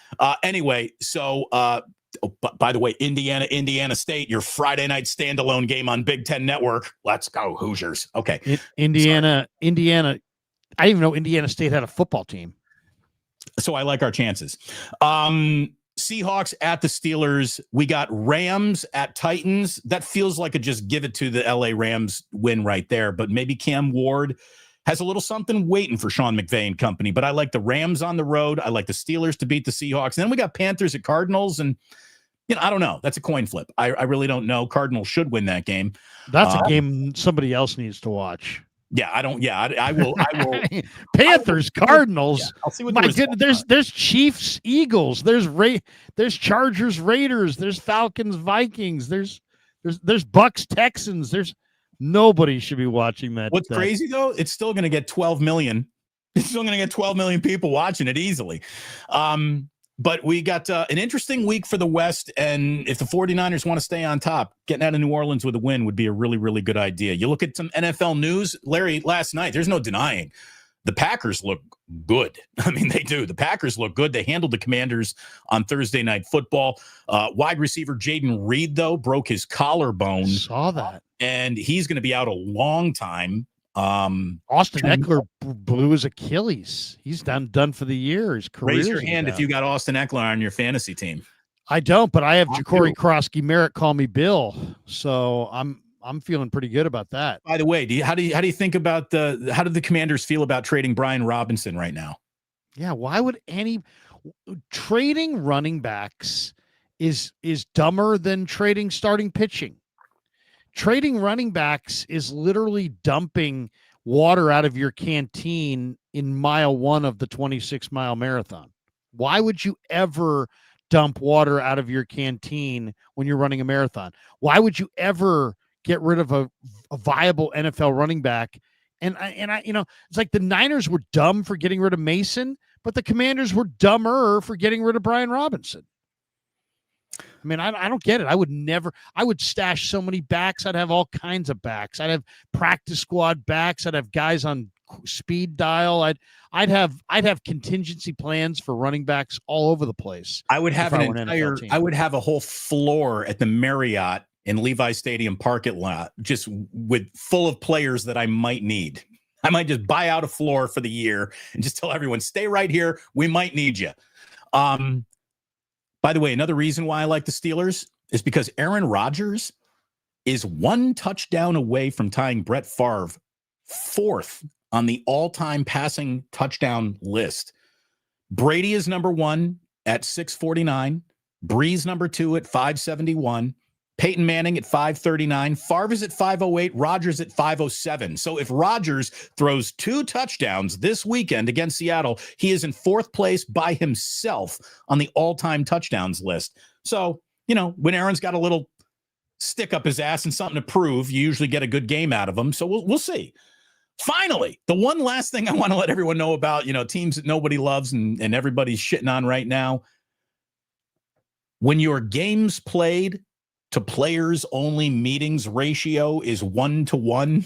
[SPEAKER 2] Anyway, so by the way, Indiana State, your Friday night standalone game on Big Ten Network. Let's go Hoosiers. Okay.
[SPEAKER 1] Indiana. I didn't even know Indiana State had a football team.
[SPEAKER 2] So I like our chances. Seahawks at the Steelers. We got Rams at Titans. That feels like a just give it to the LA Rams win right there. But maybe Cam Ward has a little something waiting for Sean McVay and company. But I like the Rams on the road. I like the Steelers to beat the Seahawks. And then we got Panthers at Cardinals. And, I don't know. That's a coin flip. I really don't know. Cardinals should win that game.
[SPEAKER 1] That's a game somebody else needs to watch.
[SPEAKER 2] Yeah, I don't. Yeah, I will.
[SPEAKER 1] Panthers, Cardinals.
[SPEAKER 2] Yeah, I'll see what.
[SPEAKER 1] My goodness, there's Chiefs, Eagles. There's Chargers, Raiders. There's Falcons, Vikings. There's Bucks, Texans. There's nobody should be watching that.
[SPEAKER 2] What's crazy though? It's still going to get 12 million. It's still going to get 12 million people watching it easily. But we got an interesting week for the West, and if the 49ers want to stay on top, getting out of New Orleans with a win would be a really, really good idea. You look at some NFL news, Larry, last night, there's no denying the Packers look good. I mean, they do. The Packers look good. They handled the Commanders on Thursday Night Football. Wide receiver Jaden Reed, though, broke his collarbone.
[SPEAKER 1] Saw that.
[SPEAKER 2] And he's going to be out a long time.
[SPEAKER 1] Austin Eckler blew his Achilles. He's done for the year. His career.
[SPEAKER 2] Raise your hand if you got Austin Eckler on your fantasy team.
[SPEAKER 1] I don't, but I have Ja'Cory Krosky Merritt call me Bill, so I'm feeling pretty good about that.
[SPEAKER 2] By the way, how do you think about how do the Commanders feel about trading Brian Robinson right now?
[SPEAKER 1] Yeah, why would trading running backs is dumber than trading starting pitching? Trading running backs is literally dumping water out of your canteen in mile 1 of the 26-mile marathon. Why would you ever dump water out of your canteen when you're running a marathon? Why would you ever get rid of a viable NFL running back? And I, it's like the Niners were dumb for getting rid of Mason, but the Commanders were dumber for getting rid of Brian Robinson. I mean, I don't get it. I would stash so many backs. I'd have all kinds of backs. I'd have practice squad backs. I'd have guys on speed dial. I'd have contingency plans for running backs all over the place.
[SPEAKER 2] I would have I would have a whole floor at the Marriott in Levi Stadium parking lot, just full of players that I might need. I might just buy out a floor for the year and just tell everyone, stay right here. We might need you. By the way, another reason why I like the Steelers is because Aaron Rodgers is 1 touchdown away from tying Brett Favre 4th on the all-time passing touchdown list. Brady is number 1 at 649. Breeze number 2 at 571. Peyton Manning at 539. Favre is at 508. Rodgers at 507. So if Rodgers throws 2 touchdowns this weekend against Seattle, he is in 4th place by himself on the all-time touchdowns list. So, when Aaron's got a little stick up his ass and something to prove, you usually get a good game out of him. So we'll see. Finally, the one last thing I want to let everyone know about, teams that nobody loves and everybody's shitting on right now. When your games played to players only meetings ratio is 1-to-1,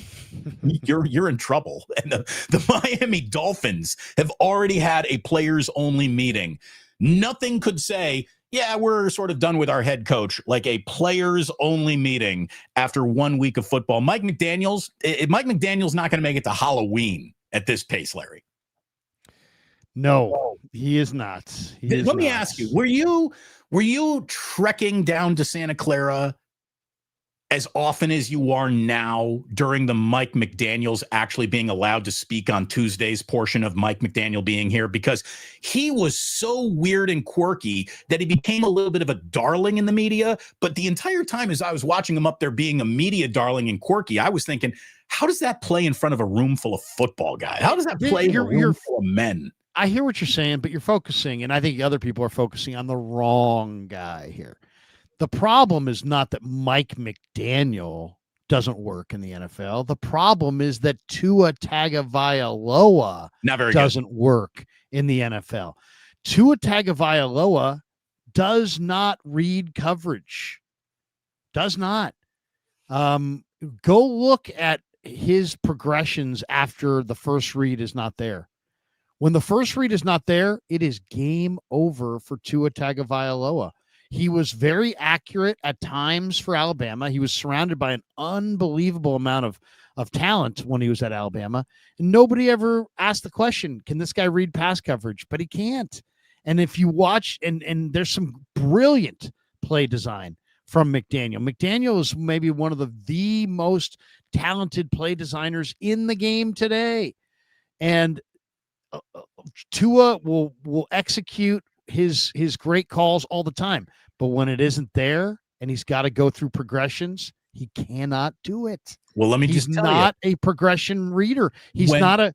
[SPEAKER 2] you're in trouble. And the Miami Dolphins have already had a players only meeting. Nothing could say, yeah, we're sort of done with our head coach, like a players only meeting after 1 week of football. Mike McDaniel's not going to make it to Halloween at this pace, Larry.
[SPEAKER 1] No, he is not.
[SPEAKER 2] Let me ask you, were you trekking down to Santa Clara as often as you are now during the Mike McDaniel's actually being allowed to speak on Tuesday's portion of Mike McDaniel being here? Because he was so weird and quirky that he became a little bit of a darling in the media. But the entire time as I was watching him up there being a media darling and quirky, I was thinking, how does that play in front of a room full of football guys? How does that play in a room full of men?
[SPEAKER 1] I hear what you're saying, but you're focusing, and I think other people are focusing on the wrong guy here. The problem is not that Mike McDaniel doesn't work in the NFL. The problem is that Tua Tagovailoa doesn't work in the NFL. Tua Tagovailoa does not read coverage. Does not. Go look at his progressions after the first read is not there. When the first read is not there, it is game over for Tua Tagovailoa. He was very accurate at times for Alabama. He was surrounded by an unbelievable amount of talent when he was at Alabama. And nobody ever asked the question, can this guy read pass coverage? But he can't. And if you watch, and there's some brilliant play design from McDaniel. McDaniel is maybe one of the most talented play designers in the game today. And Tua will execute his great calls all the time, but when it isn't there and he's got to go through progressions, he cannot do it.
[SPEAKER 2] Well, let me
[SPEAKER 1] he's
[SPEAKER 2] just tell
[SPEAKER 1] not a progression reader. He's not,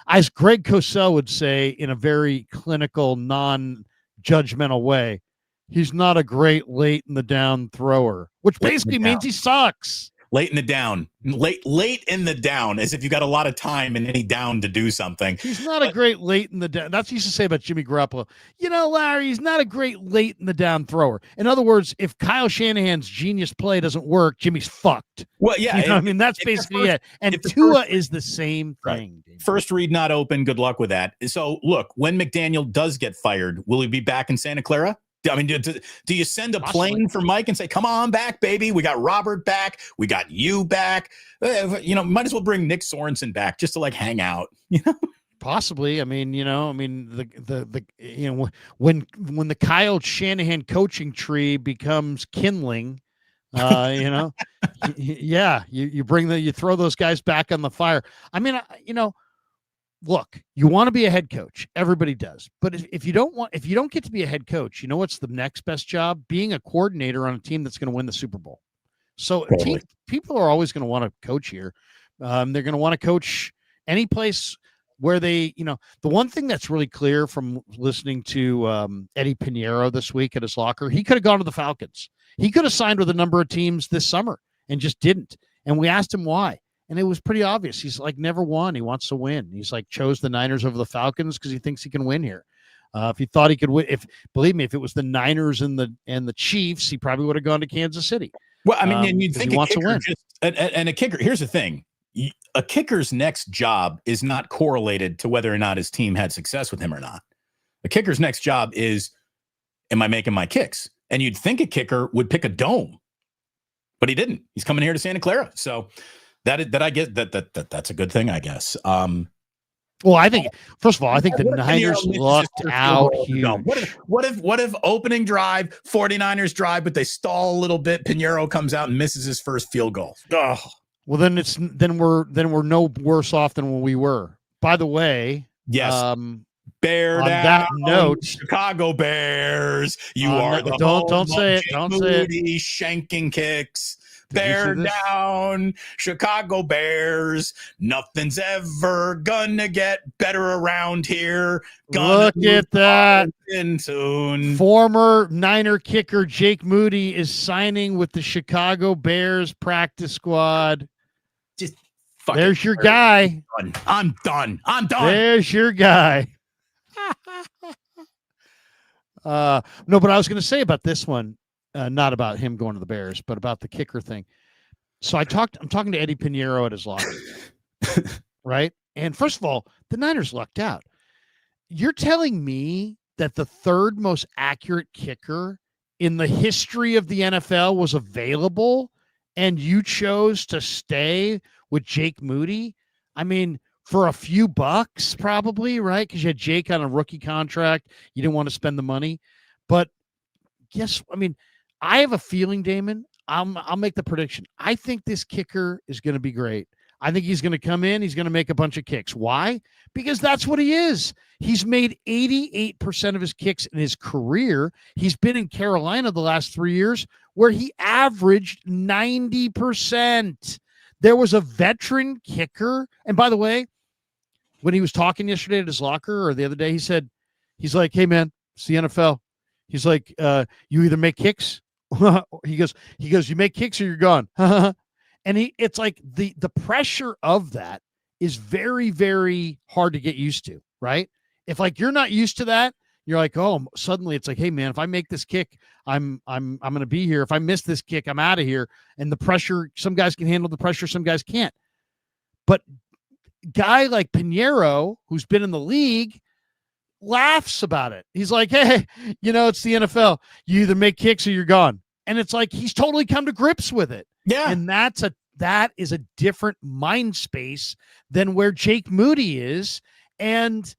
[SPEAKER 1] as Greg Cosell would say in a very clinical, non-judgmental way, he's not a great late in the down thrower, which basically means he sucks.
[SPEAKER 2] Late in the down, late in the down, as if you got a lot of time in any down to do something.
[SPEAKER 1] He's not a great late in the down. That's what he used to say about Jimmy Garoppolo. You know, Larry, he's not a great late in the down thrower. In other words, if Kyle Shanahan's genius play doesn't work, Jimmy's fucked.
[SPEAKER 2] Well, yeah.
[SPEAKER 1] You know, I mean, that's basically it. And Tua is the same thing.
[SPEAKER 2] Right. First read not open. Good luck with that. So, look, when McDaniel does get fired, will he be back in Santa Clara? I mean, do you send a plane for Mike and say, come on back, baby? We got Robert back. We got you back. Might as well bring Nick Sorensen back just to like hang out,
[SPEAKER 1] Possibly. I mean, when the Kyle Shanahan coaching tree becomes kindling, you you throw those guys back on the fire. I mean, look, you want to be a head coach. Everybody does. But if you don't get to be a head coach, you know what's the next best job? Being a coordinator on a team that's going to win the Super Bowl. So people are always going to want to coach here. They're going to want to coach any place where they, the one thing that's really clear from listening to Eddie Pinheiro this week at his locker, he could have gone to the Falcons. He could have signed with a number of teams this summer and just didn't. And we asked him why. And it was pretty obvious. He's like never won. He wants to win. He's like chose the Niners over the Falcons because he thinks he can win here. If he thought he could win, believe me, if it was the Niners and the Chiefs, he probably would have gone to Kansas City.
[SPEAKER 2] Well, I mean, and you'd think
[SPEAKER 1] he wants to win.
[SPEAKER 2] And a kicker. Here's the thing: a kicker's next job is not correlated to whether or not his team had success with him or not. A kicker's next job is, am I making my kicks? And you'd think a kicker would pick a dome, but he didn't. He's coming here to Santa Clara, so. That I get that's a good thing, I guess.
[SPEAKER 1] Well, I think first of all, I think the Niners lucked out huge.
[SPEAKER 2] What if opening drive, 49ers drive, but they stall a little bit, Pinheiro comes out and misses his first field goal. Oh.
[SPEAKER 1] Well, then we're no worse off than when we were. By the way,
[SPEAKER 2] yes. Bear
[SPEAKER 1] on
[SPEAKER 2] down,
[SPEAKER 1] that note,
[SPEAKER 2] Chicago Bears. You are the
[SPEAKER 1] don't say it. Don't say it.
[SPEAKER 2] Shanking kicks. Bear down, Chicago Bears. Nothing's ever gonna get better around here.
[SPEAKER 1] Look at that.
[SPEAKER 2] Soon.
[SPEAKER 1] Former Niner kicker Jake Moody is signing with the Chicago Bears practice squad.
[SPEAKER 2] Just
[SPEAKER 1] there's your guy.
[SPEAKER 2] I'm done.
[SPEAKER 1] There's your guy. No, but I was going to say about this one. not about him going to the Bears, but about the kicker thing. So I'm talking to Eddie Pinheiro at his locker, right? And first of all, the Niners lucked out. You're telling me that the third most accurate kicker in the history of the NFL was available and you chose to stay with Jake Moody? I mean, for a few bucks, probably, right? Because you had Jake on a rookie contract. You didn't want to spend the money. But I have a feeling, Damon, I'll make the prediction. I think this kicker is going to be great. I think he's going to come in. He's going to make a bunch of kicks. Why? Because that's what he is. He's made 88% of his kicks in his career. He's been in Carolina the last 3 years where he averaged 90%. There was a veteran kicker. And by the way, when he was talking yesterday at his locker or the other day, he's like, hey, man, it's the NFL. He's like, you either make kicks. he goes, you make kicks or you're gone. And it's like the pressure of that is very, very hard to get used to, right? If like you're not used to that, you're like, oh, suddenly it's like, hey man, if I make this kick, I'm going to be here. If I miss this kick, I'm out of here. And the pressure, some guys can handle the pressure, some guys can't. But guy like Pinheiro, who's been in the league, laughs about it. He's like, hey, it's the NFL. You either make kicks or you're gone. And it's like he's totally come to grips with it.
[SPEAKER 2] Yeah.
[SPEAKER 1] And that is a different mind space than where Jake Moody is. And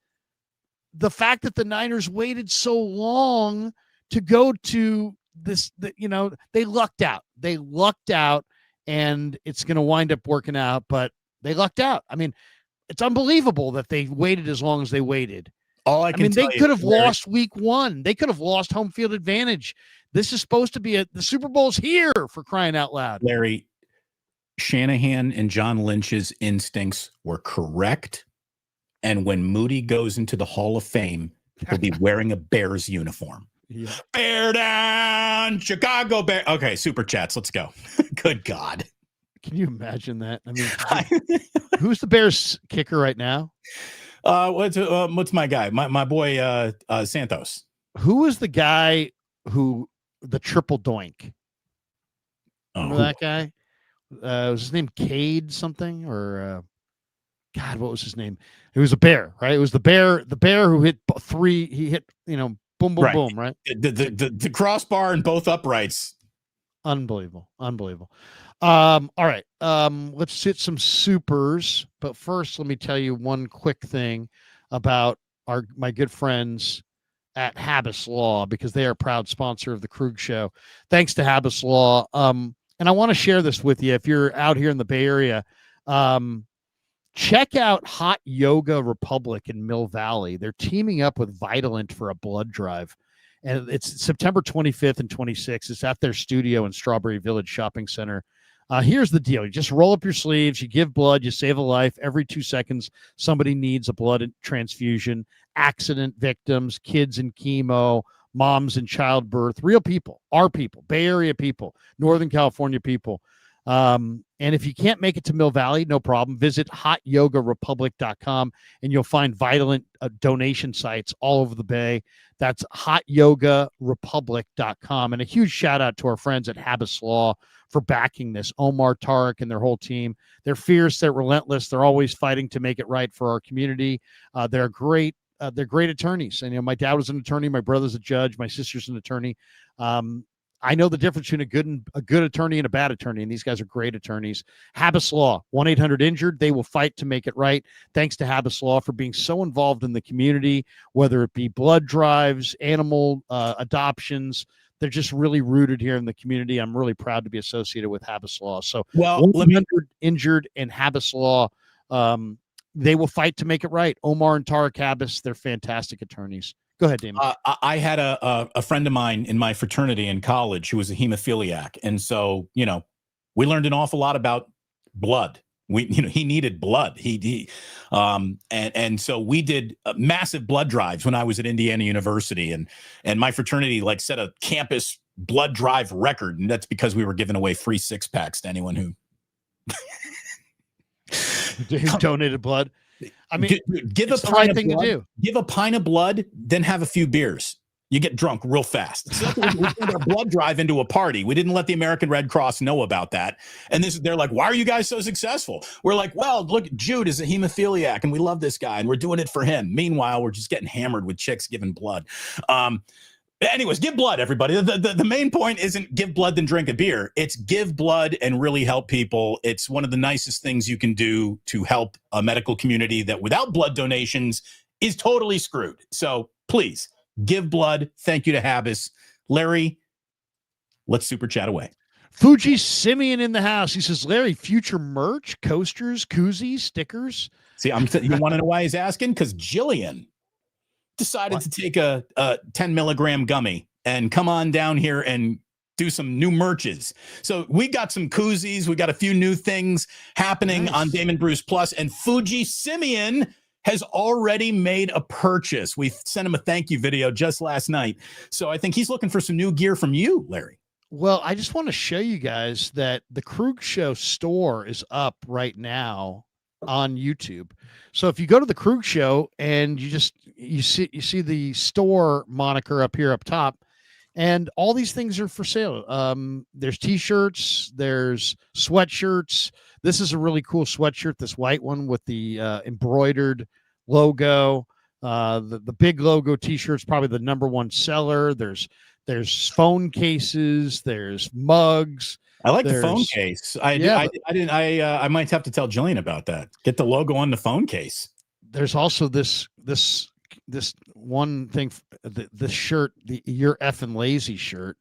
[SPEAKER 1] the fact that the Niners waited so long to go to this, they lucked out. They lucked out, and it's going to wind up working out, but they lucked out. I mean, it's unbelievable that they waited as long as they waited. They could have lost week 1. They could have lost home field advantage. This is supposed to be the Super Bowl's here, for crying out loud.
[SPEAKER 2] Larry, Shanahan and John Lynch's instincts were correct. And when Moody goes into the Hall of Fame, he'll be wearing a Bears uniform. Yeah. Bear down, Chicago Bear. Okay, super chats. Let's go. Good God.
[SPEAKER 1] Can you imagine that? I mean, who's the Bears kicker right now?
[SPEAKER 2] What's my guy? My boy Santos.
[SPEAKER 1] Who is the guy who the triple doink? Remember that guy? Was his name Cade something or God? What was his name? It was a bear, right? It was the bear who hit 3. He hit boom, boom, boom, right?
[SPEAKER 2] The crossbar and both uprights.
[SPEAKER 1] Unbelievable. All right. Let's hit some supers, but first let me tell you one quick thing about my good friends at Habas Law, because they are a proud sponsor of the Krug Show. Thanks to Habas Law. And I want to share this with you. If you're out here in the Bay Area, check out Hot Yoga Republic in Mill Valley. They're teaming up with Vitalent for a blood drive. And it's September 25th and 26th. It's at their studio in Strawberry Village Shopping Center. Here's the deal. You just roll up your sleeves, you give blood, you save a life. Every 2 seconds, somebody needs a blood transfusion. Accident victims, kids in chemo, moms in childbirth, real people, our people, Bay Area people, Northern California people. And if you can't make it to Mill Valley, no problem. Visit hotyogarepublic.com and you'll find Vitalent donation sites all over the Bay. That's hotyogarepublic.com. And a huge shout out to our friends at Habas Law for backing this. Omar, Tarek, and their whole team. They're fierce. They're relentless. They're always fighting to make it right for our community. They're great attorneys. And, my dad was an attorney. My brother's a judge. My sister's an attorney. I know the difference between a good attorney and a bad attorney, and these guys are great attorneys. Habas Law, 1-800-INJURED. They will fight to make it right. Thanks to Habas Law for being so involved in the community, whether it be blood drives, animal adoptions. They're just really rooted here in the community. I'm really proud to be associated with Habas Law. So, 1-800-INJURED and Habas Law, they will fight to make it right. Omar and Tarek Habas, they're fantastic attorneys. Go ahead, Damon.
[SPEAKER 2] I had a friend of mine in my fraternity in college who was a hemophiliac. And so, we learned an awful lot about blood. He needed blood. And so we did massive blood drives when I was at Indiana University, and my fraternity set a campus blood drive record. And that's because we were giving away free 6-packs to anyone who
[SPEAKER 1] donated blood. I mean,
[SPEAKER 2] give a pint of blood, then have a few beers. You get drunk real fast. So we turned our blood drive into a party. We didn't let the American Red Cross know about that. And they're like, why are you guys so successful? We're like, well, look, Jude is a hemophiliac and we love this guy and we're doing it for him. Meanwhile, we're just getting hammered with chicks giving blood. Anyways, give blood, everybody. The main point isn't give blood then drink a beer. It's give blood and really help people. It's one of the nicest things you can do to help a medical community that without blood donations is totally screwed. So please give blood. Thank you to Habas. Larry, let's super chat away.
[SPEAKER 1] Fuji Simeon in the house. He says, Larry, future merch, coasters, koozies, stickers.
[SPEAKER 2] See, you want to know why he's asking? Because Jillian decided to take a 10 milligram gummy and come on down here and do some new merches. So we got some koozies. We got a few new things happening on Damon Bruce Plus, and Fuji Simeon has already made a purchase. We sent him a thank you video just last night. So I think he's looking for some new gear from you, Larry.
[SPEAKER 1] Well, I just want to show you guys that the Krug Show store is up right now on YouTube. So if you go to the Krug Show and you see the store moniker up here up top, and all these things are for sale. There's t-shirts, there's sweatshirts. This is a really cool sweatshirt, this white one with the embroidered logo. The big logo t-shirt's probably the number one seller. There's phone cases, there's mugs.
[SPEAKER 2] I like the phone case. I might have to tell Jillian about that. Get the logo on the phone case.
[SPEAKER 1] There's also this one thing, this shirt, the You're Effing Lazy shirt,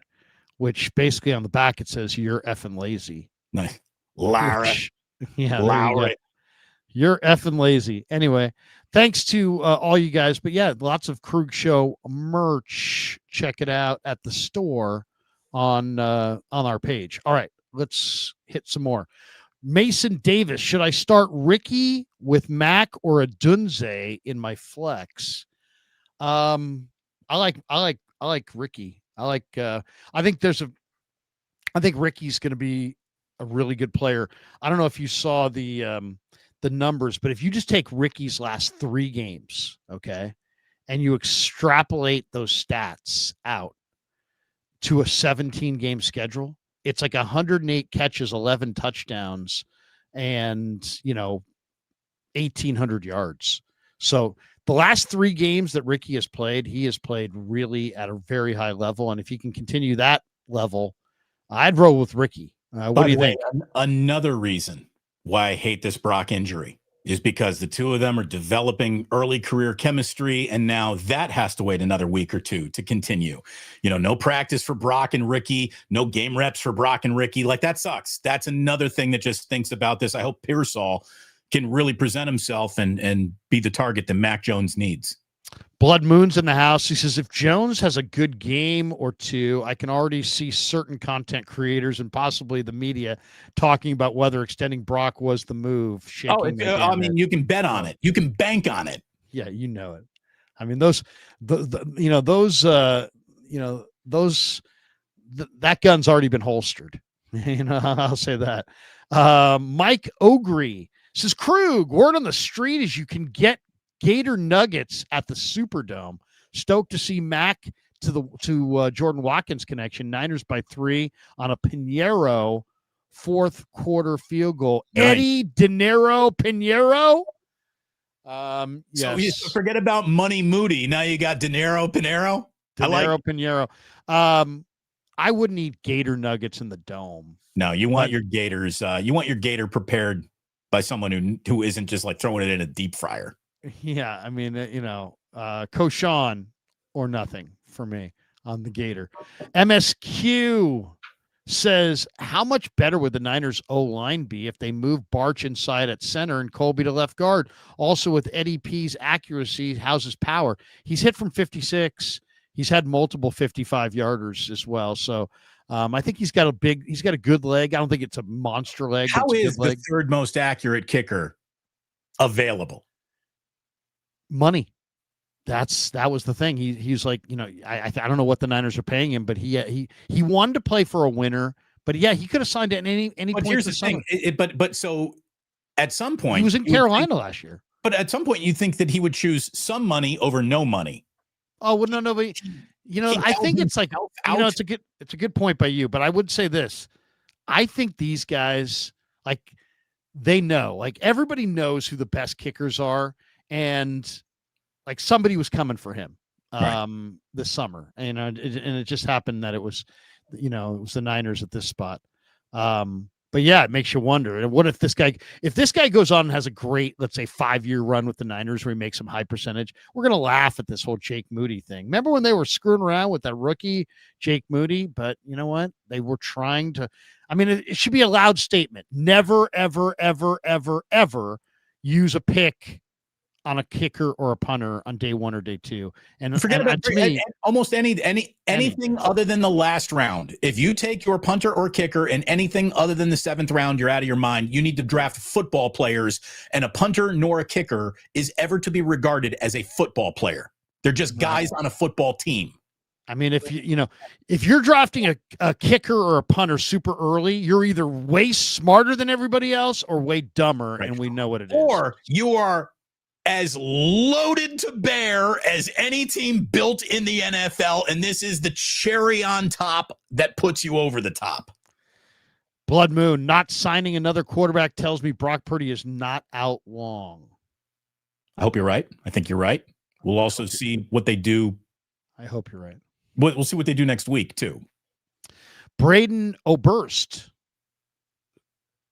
[SPEAKER 1] which basically on the back it says You're Effing Lazy.
[SPEAKER 2] Nice. Larry.
[SPEAKER 1] Yeah. Larry. You're effing lazy. Anyway, thanks to all you guys. But yeah, lots of Krug Show merch. Check it out at the store on our page. All right, let's hit some more. Mason Davis, should I start Ricky with Mac or a Dunze in my flex? I like Ricky. I think Ricky's going to be a really good player. I don't know if you saw the numbers, but if you just take Ricky's last 3 games, okay, and you extrapolate those stats out to a 17 game schedule, it's like 108 catches, 11 touchdowns, and 1,800 yards. So the last 3 games that Ricky has played, he has played really at a very high level. And if he can continue that level, I'd roll with Ricky. What do you think?
[SPEAKER 2] Another reason why I hate this Brock injury is because the two of them are developing early career chemistry, and now that has to wait another week or two to continue. No practice for Brock and Ricky, no game reps for Brock and Ricky. Like, that sucks. That's another thing that just thinks about this. I hope Pearsall can really present himself and be the target that Mac Jones needs.
[SPEAKER 1] Blood Moon's in the house. He says, if Jones has a good game or two, I can already see certain content creators and possibly the media talking about whether extending Brock was the move.
[SPEAKER 2] You can bet on it. You can bank on it.
[SPEAKER 1] Yeah, you know it. I mean, that gun's already been holstered. I'll say that. Mike Ogre says, Krug, word on the street is you can get Gator Nuggets at the Superdome. Stoked to see Mac to Jordan Watkins connection. Niners by 3 on a Pinheiro fourth quarter field goal. Nice. Eddie De Niro Pinheiro.
[SPEAKER 2] Yes. So forget about Money Moody. Now you got De Niro Pinheiro.
[SPEAKER 1] Pinheiro. I wouldn't eat Gator Nuggets in the dome.
[SPEAKER 2] No, you want your Gators. You want your Gator prepared by someone who isn't just like throwing it in a deep fryer.
[SPEAKER 1] Yeah, I mean, Koshan or nothing for me on the Gator. MSQ says, how much better would the Niners O-line be if they move Barch inside at center and Colby to left guard? Also, with Eddie P's accuracy, how's his power? He's hit from 56. He's had multiple 55-yarders as well. So I think he's got a good leg. I don't think it's a monster leg.
[SPEAKER 2] How is the third most accurate kicker available?
[SPEAKER 1] Money. That was the thing. He's like, I don't know what the Niners are paying him, but he wanted to play for a winner. But yeah, he could have signed at any point.
[SPEAKER 2] But here's the thing. But so at some point
[SPEAKER 1] he was in Carolina last year.
[SPEAKER 2] But at some point you think that he would choose some money over no money.
[SPEAKER 1] Oh, well, no, but I think it's like,
[SPEAKER 2] out.
[SPEAKER 1] it's a good point by you, but I would say this. I think these guys, like, they know, like, everybody knows who the best kickers are, and like somebody was coming for him this summer, and it just happened that it was the Niners at this spot. But yeah, it makes you wonder. And what if this guy goes on and has a great, let's say, 5-year run with the Niners where he makes some high percentage? We're gonna laugh at this whole Jake Moody thing. Remember when they were screwing around with that rookie Jake Moody? But you know what? They were trying to. I mean, it should be a loud statement. Never, ever, ever, ever, ever use a pick on a kicker or a punter on day 1 or day 2. And
[SPEAKER 2] forget about
[SPEAKER 1] to me,
[SPEAKER 2] almost anything other than the last round. If you take your punter or kicker in anything other than the 7th round, you're out of your mind. You need to draft football players, and a punter nor a kicker is ever to be regarded as a football player. They're just guys on a football team.
[SPEAKER 1] I mean, if you're drafting a kicker or a punter super early, you're either way smarter than everybody else or way dumber, and we know what it is.
[SPEAKER 2] Or you are as loaded to bear as any team built in the NFL, and this is the cherry on top that puts you over the top.
[SPEAKER 1] Blood Moon, not signing another quarterback tells me Brock Purdy is not out long.
[SPEAKER 2] I hope you're right. I think you're right. We'll also see what they do.
[SPEAKER 1] I hope you're right.
[SPEAKER 2] We'll see what they do next week, too.
[SPEAKER 1] Braden Oberst.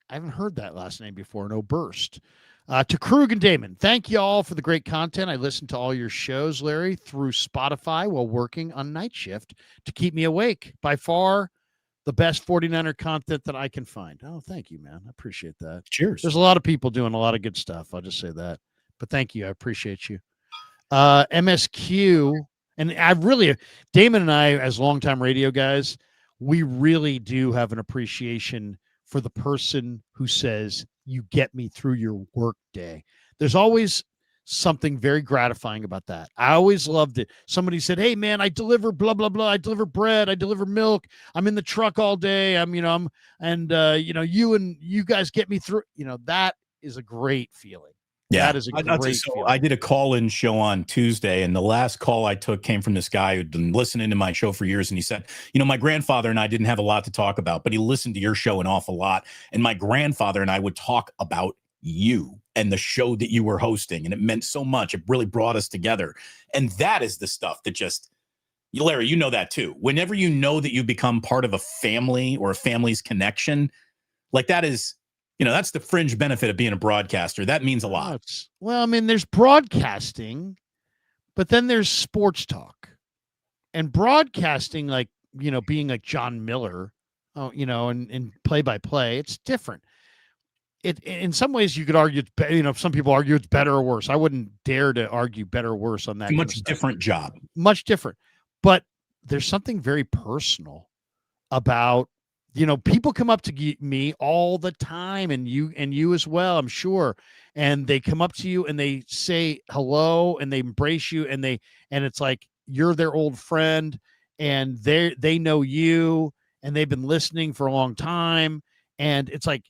[SPEAKER 1] I haven't heard that last name before, an Oberst. To Krug and Damon, thank you all for the great content. I listen to all your shows, Larry, through Spotify while working on night shift to keep me awake. By far, the best 49er content that I can find. Oh, thank you, man. I appreciate that.
[SPEAKER 2] Cheers.
[SPEAKER 1] There's a lot of people doing a lot of good stuff. I'll just say that. But thank you. I appreciate you. MSQ, and Damon and I, as longtime radio guys, we really do have an appreciation for the person who says, you get me through your work day. There's always something very gratifying about that. I always loved it. Somebody said, hey man, I deliver blah, blah, blah. I deliver bread. I deliver milk. I'm in the truck all day. You guys get me through, that is a great feeling.
[SPEAKER 2] Yeah,
[SPEAKER 1] that is a great feeling.
[SPEAKER 2] I did a call-in show on Tuesday, and the last call I took came from this guy who'd been listening to my show for years, and he said, my grandfather and I didn't have a lot to talk about, but he listened to your show an awful lot, and my grandfather and I would talk about you and the show that you were hosting, and it meant so much. It really brought us together, and that is the stuff that just, Larry, you know that too. Whenever you know that you become part of a family or a family's connection, like that is... that's the fringe benefit of being a broadcaster. That means a lot.
[SPEAKER 1] There's broadcasting, but then there's sports talk. And broadcasting, like, being like John Miller, and play-by-play, it's different. In some ways, you could argue, some people argue it's better or worse. I wouldn't dare to argue better or worse on that.
[SPEAKER 2] Much different job.
[SPEAKER 1] Much different. But there's something very personal about, people come up to me all the time, and you as well, I'm sure. And they come up to you and they say hello and they embrace you, and it's like you're their old friend, and they know you, and they've been listening for a long time. And it's like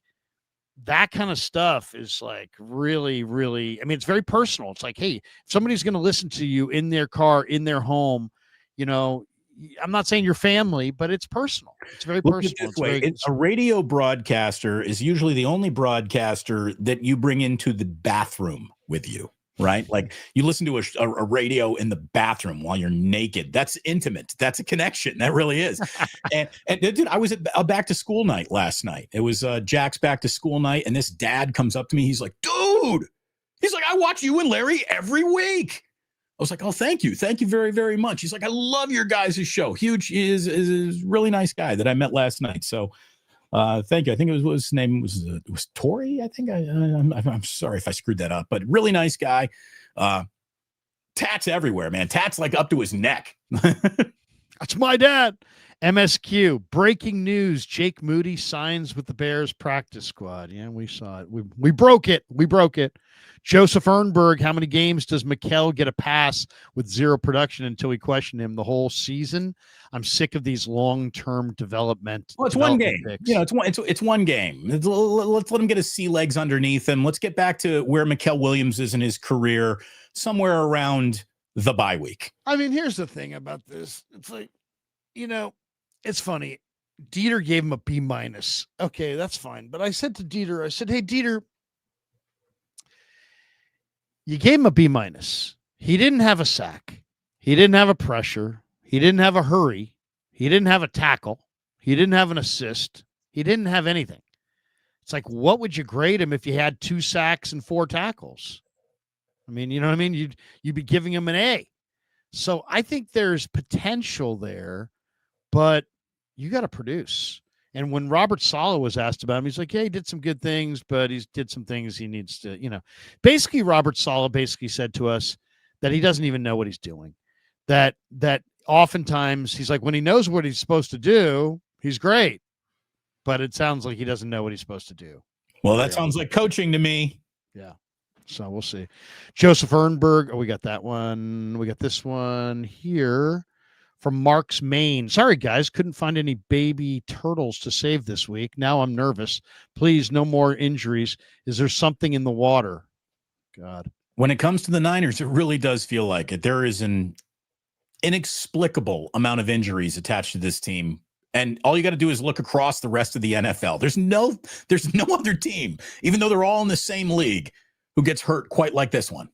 [SPEAKER 1] that kind of stuff is like really, really, it's very personal. It's like, hey, if somebody's going to listen to you in their car, in their home, I'm not saying your family, but it's personal. It's very personal.
[SPEAKER 2] A radio broadcaster is usually the only broadcaster that you bring into the bathroom with you, right? Like you listen to a radio in the bathroom while you're naked. That's intimate. That's a connection. That really is. and dude, I was at a back to school night last night. It was Jack's back to school night, and this dad comes up to me. He's like, dude, I watch you and Larry every week. I was like, oh, thank you. Thank you very, very much. He's like, I love your guys' show. Huge is a really nice guy that I met last night. So thank you. I think his name was Tori. I think I'm sorry if I screwed that up, but really nice guy. Tats everywhere, man. Tats like up to his neck.
[SPEAKER 1] That's my dad. MSQ, breaking news. Jake Moody signs with the Bears practice squad. Yeah, we saw it. We broke it. We broke it. Joseph Ernberg, how many games does Mikkel get a pass with zero production until we question him the whole season? I'm sick of these long-term development.
[SPEAKER 2] Well, it's one game. Picks. It's one game. Let's let him get his sea legs underneath him. Let's get back to where Mikkel Williams is in his career, somewhere around the bye week.
[SPEAKER 1] I mean, here's the thing about this. It's like, it's funny. Dieter gave him a B-. Okay, that's fine. But I said to Dieter, hey, Dieter, you gave him a B-. He didn't have a sack. He didn't have a pressure. He didn't have a hurry. He didn't have a tackle. He didn't have an assist. He didn't have anything. It's like, what would you grade him if you had 2 sacks and 4 tackles? I mean, you know what I mean? You'd be giving him an A. So I think there's potential there, but you got to produce. And when Robert Saleh was asked about him, he's like, yeah, he did some good things, but he did some things he needs to, basically Robert Saleh basically said to us that he doesn't even know what he's doing. That oftentimes he's like, when he knows what he's supposed to do, he's great. But it sounds like he doesn't know what he's supposed to do.
[SPEAKER 2] Well, that sounds like coaching to me.
[SPEAKER 1] Yeah. So we'll see. Joseph Ehrenberg. Oh, we got that one. We got this one here from Mark's Maine. Sorry, guys. Couldn't find any baby turtles to save this week. Now I'm nervous. Please, no more injuries. Is there something in the water? God.
[SPEAKER 2] When it comes to the Niners, it really does feel like it. There is an inexplicable amount of injuries attached to this team. And all you got to do is look across the rest of the NFL. There's no other team, even though they're all in the same league, who gets hurt quite like this one.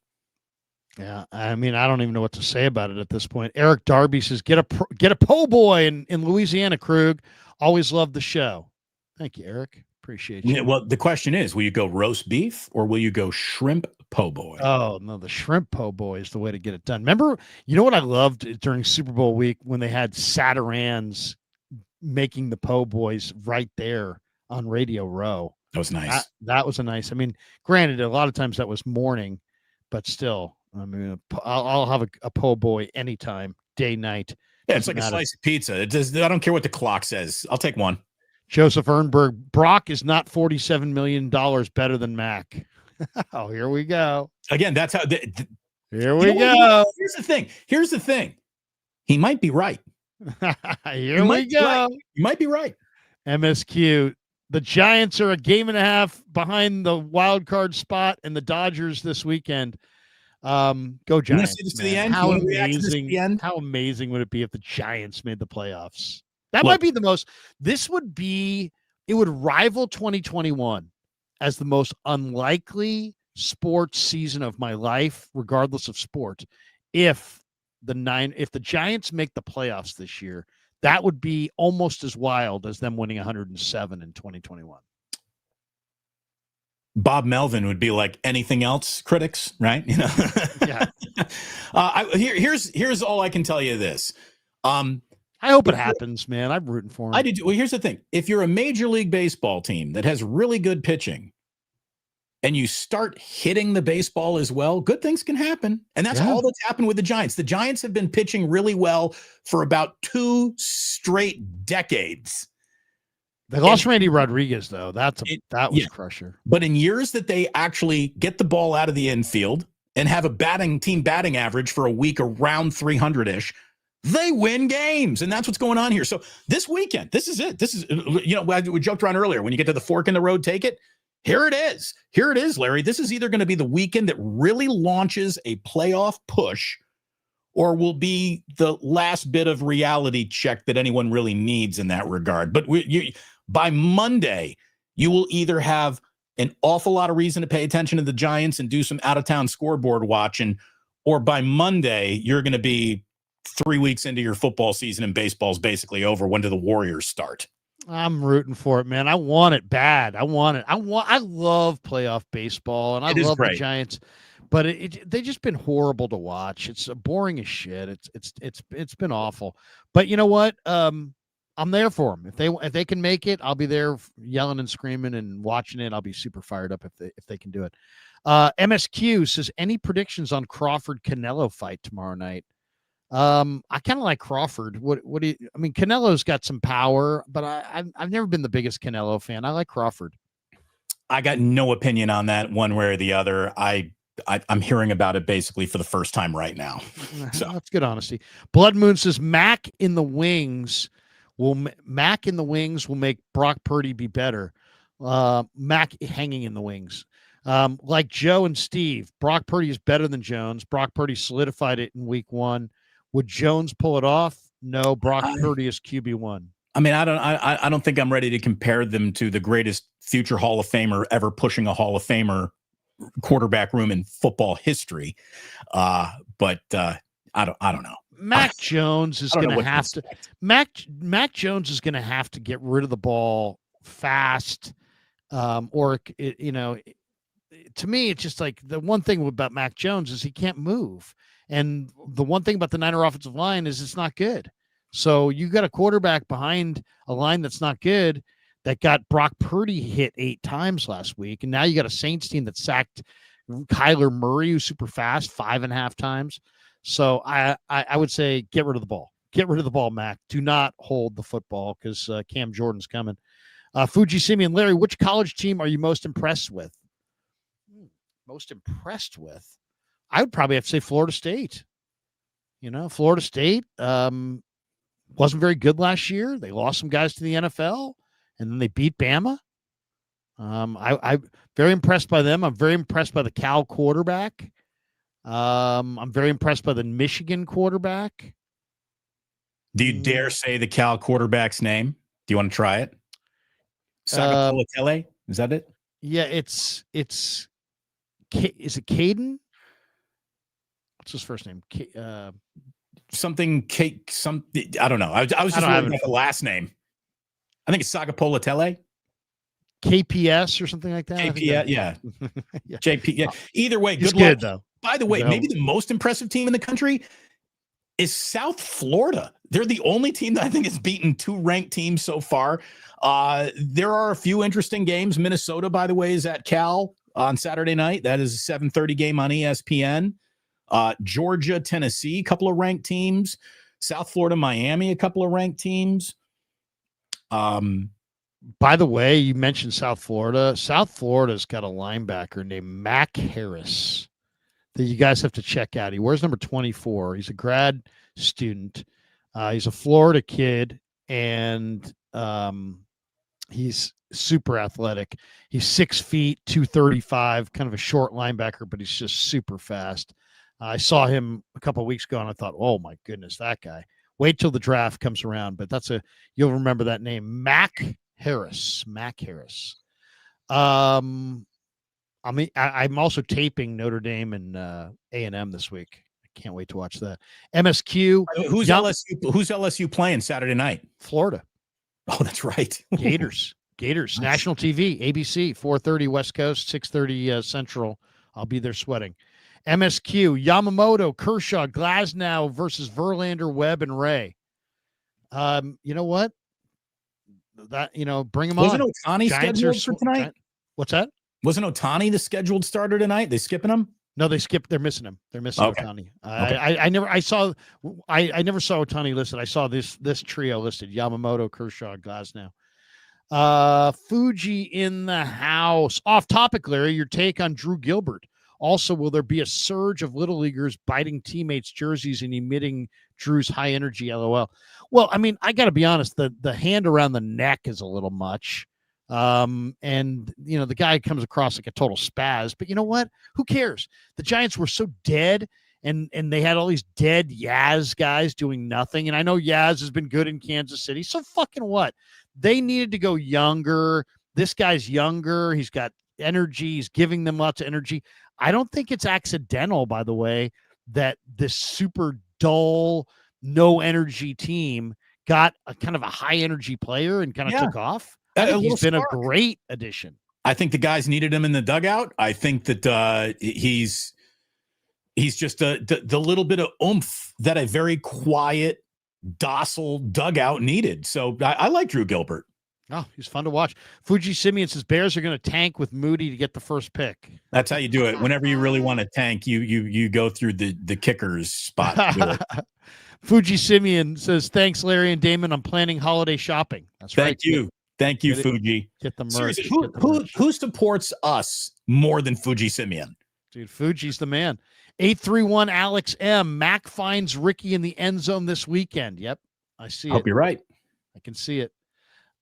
[SPEAKER 1] Yeah, I mean, I don't even know what to say about it at this point. Eric Darby says, get a po' boy in Louisiana, Krug. Always love the show. Thank you, Eric. Appreciate you.
[SPEAKER 2] Yeah, well, the question is, will you go roast beef or will you go shrimp po' boy?
[SPEAKER 1] Oh, no, the shrimp po' boy is the way to get it done. Remember, you know what I loved during Super Bowl week when they had Saturans making the po' boys right there on Radio Row.
[SPEAKER 2] That was nice.
[SPEAKER 1] That was a nice. I mean, granted, a lot of times that was morning, but still, I mean, I'll have a po' boy anytime, day, night.
[SPEAKER 2] Yeah, it's like a slice of pizza. It does. I don't care what the clock says. I'll take one.
[SPEAKER 1] Joseph Ehrenberg, Brock is not $47 million better than Mac. Oh, here we go.
[SPEAKER 2] Again, that's how.
[SPEAKER 1] Here we go.
[SPEAKER 2] Here's the thing. He might be right.
[SPEAKER 1] Here we go.
[SPEAKER 2] Right. You might be right.
[SPEAKER 1] MSQ. The Giants are a game and a half behind the wild card spot and the Dodgers this weekend. Go Giants.
[SPEAKER 2] See this to the end?
[SPEAKER 1] How amazing would it be if the Giants made the playoffs? That might be it would rival 2021 as the most unlikely sports season of my life, regardless of sport. If the Giants make the playoffs this year, that would be almost as wild as them winning 107 in 2021.
[SPEAKER 2] Bob Melvin would be like, anything else, critics, right?
[SPEAKER 1] Yeah.
[SPEAKER 2] Here's all I can tell you this.
[SPEAKER 1] I hope it happens, man. I'm rooting for him.
[SPEAKER 2] I did. Well, here's the thing. If you're a Major League Baseball team that has really good pitching and you start hitting the baseball as well, good things can happen. And that's all that's happened with the Giants. The Giants have been pitching really well for about 2 straight decades.
[SPEAKER 1] They lost Randy Rodriguez, though. That was a crusher.
[SPEAKER 2] But in years that they actually get the ball out of the infield and have a team batting average for a week around 300-ish, they win games. And that's what's going on here. So this weekend, this is it. This is, we joked around earlier. When you get to the fork in the road, take it. Here it is. Here it is, Larry. This is either going to be the weekend that really launches a playoff push or will be the last bit of reality check that anyone really needs in that regard. But by Monday, you will either have an awful lot of reason to pay attention to the Giants and do some out-of-town scoreboard watching, or by Monday, you're going to be 3 weeks into your football season and baseball's basically over. When do the Warriors start?
[SPEAKER 1] I'm rooting for it, man. I want it bad. I want it. I love playoff baseball, and I love the Giants, but they just been horrible to watch. It's boring as shit. It's been awful. But you know what? I'm there for them. If they can make it, I'll be there yelling and screaming and watching it. I'll be super fired up if they can do it. MSQ says, any predictions on Crawford Canelo fight tomorrow night? I kind of like Crawford. What do you? I mean, Canelo's got some power, but I've never been the biggest Canelo fan. I like Crawford.
[SPEAKER 2] I got no opinion on that one way or the other. I'm hearing about it basically for the first time right now. So
[SPEAKER 1] that's good honesty. Blood Moon says Mac in the wings will make Brock Purdy be better. Mac hanging in the wings. Like Joe and Steve, Brock Purdy is better than Jones. Brock Purdy solidified it in week 1. Would Jones pull it off? No, Brock Purdy is QB1.
[SPEAKER 2] I mean, I don't think I'm ready to compare them to the greatest future Hall of Famer ever pushing a Hall of Famer quarterback room in football history. But I don't know.
[SPEAKER 1] Mac Jones is going to have to. Mac Jones is going to have to get rid of the ball fast, or to me, it's just like the one thing about Mac Jones is he can't move, and the one thing about the Niner offensive line is it's not good. So you got a quarterback behind a line that's not good that got Brock Purdy hit 8 times last week, and now you got a Saints team that sacked Kyler Murray, who's super fast, 5.5 times. So I would say get rid of the ball. Get rid of the ball, Mac. Do not hold the football because Cam Jordan's coming. Fuji, Simeon, Larry, which college team are you most impressed with? Most impressed with? I would probably have to say Florida State. Florida State wasn't very good last year. They lost some guys to the NFL, and then they beat Bama. I'm very impressed by them. I'm very impressed by the Cal quarterback. I'm very impressed by the Michigan quarterback.
[SPEAKER 2] Do you dare say the Cal quarterback's name? Do you want to try it? Sagapolatele? Is that it?
[SPEAKER 1] Yeah, is it Caden? What's his first name?
[SPEAKER 2] Something cake. Something I don't know. I was just worried about the last name. I think it's Sagapolatele.
[SPEAKER 1] KPS or something like that.
[SPEAKER 2] KPS, yeah.
[SPEAKER 1] Yeah.
[SPEAKER 2] JP. Yeah. Either way,
[SPEAKER 1] He's
[SPEAKER 2] good luck.
[SPEAKER 1] Good though.
[SPEAKER 2] By the way, maybe the most impressive team in the country is South Florida. They're the only team that I think has beaten 2 ranked teams so far. There are a few interesting games. Minnesota, by the way, is at Cal on Saturday night. That is a 7:30 game on ESPN. Georgia, Tennessee, a couple of ranked teams. South Florida, Miami, a couple of ranked teams.
[SPEAKER 1] By the way, you mentioned South Florida. South Florida's got a linebacker named Mac Harris that you guys have to check out. He wears number 24. He's a grad student. He's a Florida kid, and he's super athletic. He's 6 feet, 235, kind of a short linebacker, but he's just super fast. I saw him a couple of weeks ago, and I thought, oh, my goodness, that guy. Wait till the draft comes around, but you'll remember that name, Mac Harris. Mac Harris. I'm also taping Notre Dame and A&M this week. I can't wait to watch that. MSQ.
[SPEAKER 2] Who's LSU playing Saturday night?
[SPEAKER 1] Florida.
[SPEAKER 2] Oh, that's right.
[SPEAKER 1] Gators.
[SPEAKER 2] Nice.
[SPEAKER 1] National TV, ABC, 4:30 West Coast, 6:30 Central. I'll be there sweating. MSQ, Yamamoto, Kershaw, Glasnow versus Verlander, Webb, and Ray. You know what? Bring them on.
[SPEAKER 2] Wasn't Ohtani scheduled for tonight?
[SPEAKER 1] What's that?
[SPEAKER 2] Wasn't Ohtani the scheduled starter tonight? They skipping him?
[SPEAKER 1] No, they skipped. They're missing him. They're missing Ohtani.
[SPEAKER 2] Okay.
[SPEAKER 1] I never saw Ohtani listed. I saw this trio listed: Yamamoto, Kershaw, Glasnow. Fuji in the house. Off topic, Larry. Your take on Drew Gilbert. Also, will there be a surge of little leaguers biting teammates' jerseys and emitting Drew's high energy? LOL. Well, I mean, I got to be honest. The hand around the neck is a little much. And the guy comes across like a total spaz, but you know what? Who cares? The Giants were so dead, and they had all these dead Yaz guys doing nothing. And I know Yaz has been good in Kansas City. So fucking what? They needed to go younger. This guy's younger. He's got energy. He's giving them lots of energy. I don't think it's accidental, by the way, that this super dull, no energy team got a kind of a high energy player and kind of took off. He's been a great addition.
[SPEAKER 2] I think the guys needed him in the dugout. I think that he's just the little bit of oomph that a very quiet, docile dugout needed. So I like Drew Gilbert.
[SPEAKER 1] Oh, he's fun to watch. Fuji Simeon says Bears are going to tank with Moody to get the first pick.
[SPEAKER 2] That's how you do it. Whenever you really want to tank, you go through the kicker's spot.
[SPEAKER 1] Fuji Simeon says, thanks, Larry and Damon. I'm planning holiday shopping. That's right.
[SPEAKER 2] Thank you, Fuji.
[SPEAKER 1] Get the merch.
[SPEAKER 2] Seriously, who supports us more than Fuji Simeon?
[SPEAKER 1] Dude, Fuji's the man. 831 Alex M. Mac finds Ricky in the end zone this weekend. Yep, I see it.
[SPEAKER 2] Hope you're right.
[SPEAKER 1] I can see it.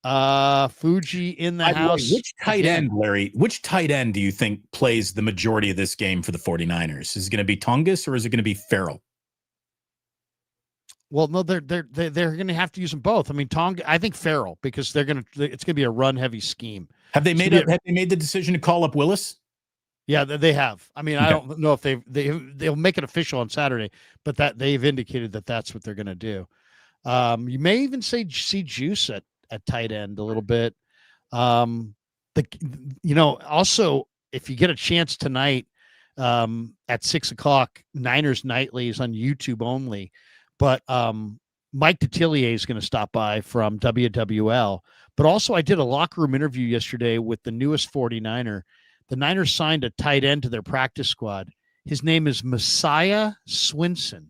[SPEAKER 1] Fuji in the
[SPEAKER 2] By the way,
[SPEAKER 1] house.
[SPEAKER 2] which tight end, Larry, which tight end do you think plays the majority of this game for the 49ers? Is it going to be Tungus or is it going to be Farrell?
[SPEAKER 1] Well, no, they're going to have to use them both. I mean, I think Farrell, because it's going to be a run heavy scheme.
[SPEAKER 2] Have they made the decision to call up Willis?
[SPEAKER 1] Yeah, they have. I mean, okay. I don't know if they'll make it official on Saturday, but that they've indicated that that's what they're going to do. You may even see Juice at tight end a little bit. Also, if you get a chance tonight at 6:00, Niners Nightly is on YouTube only, but Mike Detillier is going to stop by from WWL. But also, I did a locker room interview yesterday with the newest 49er. The Niners signed a tight end to their practice squad. His name is Messiah Swinson.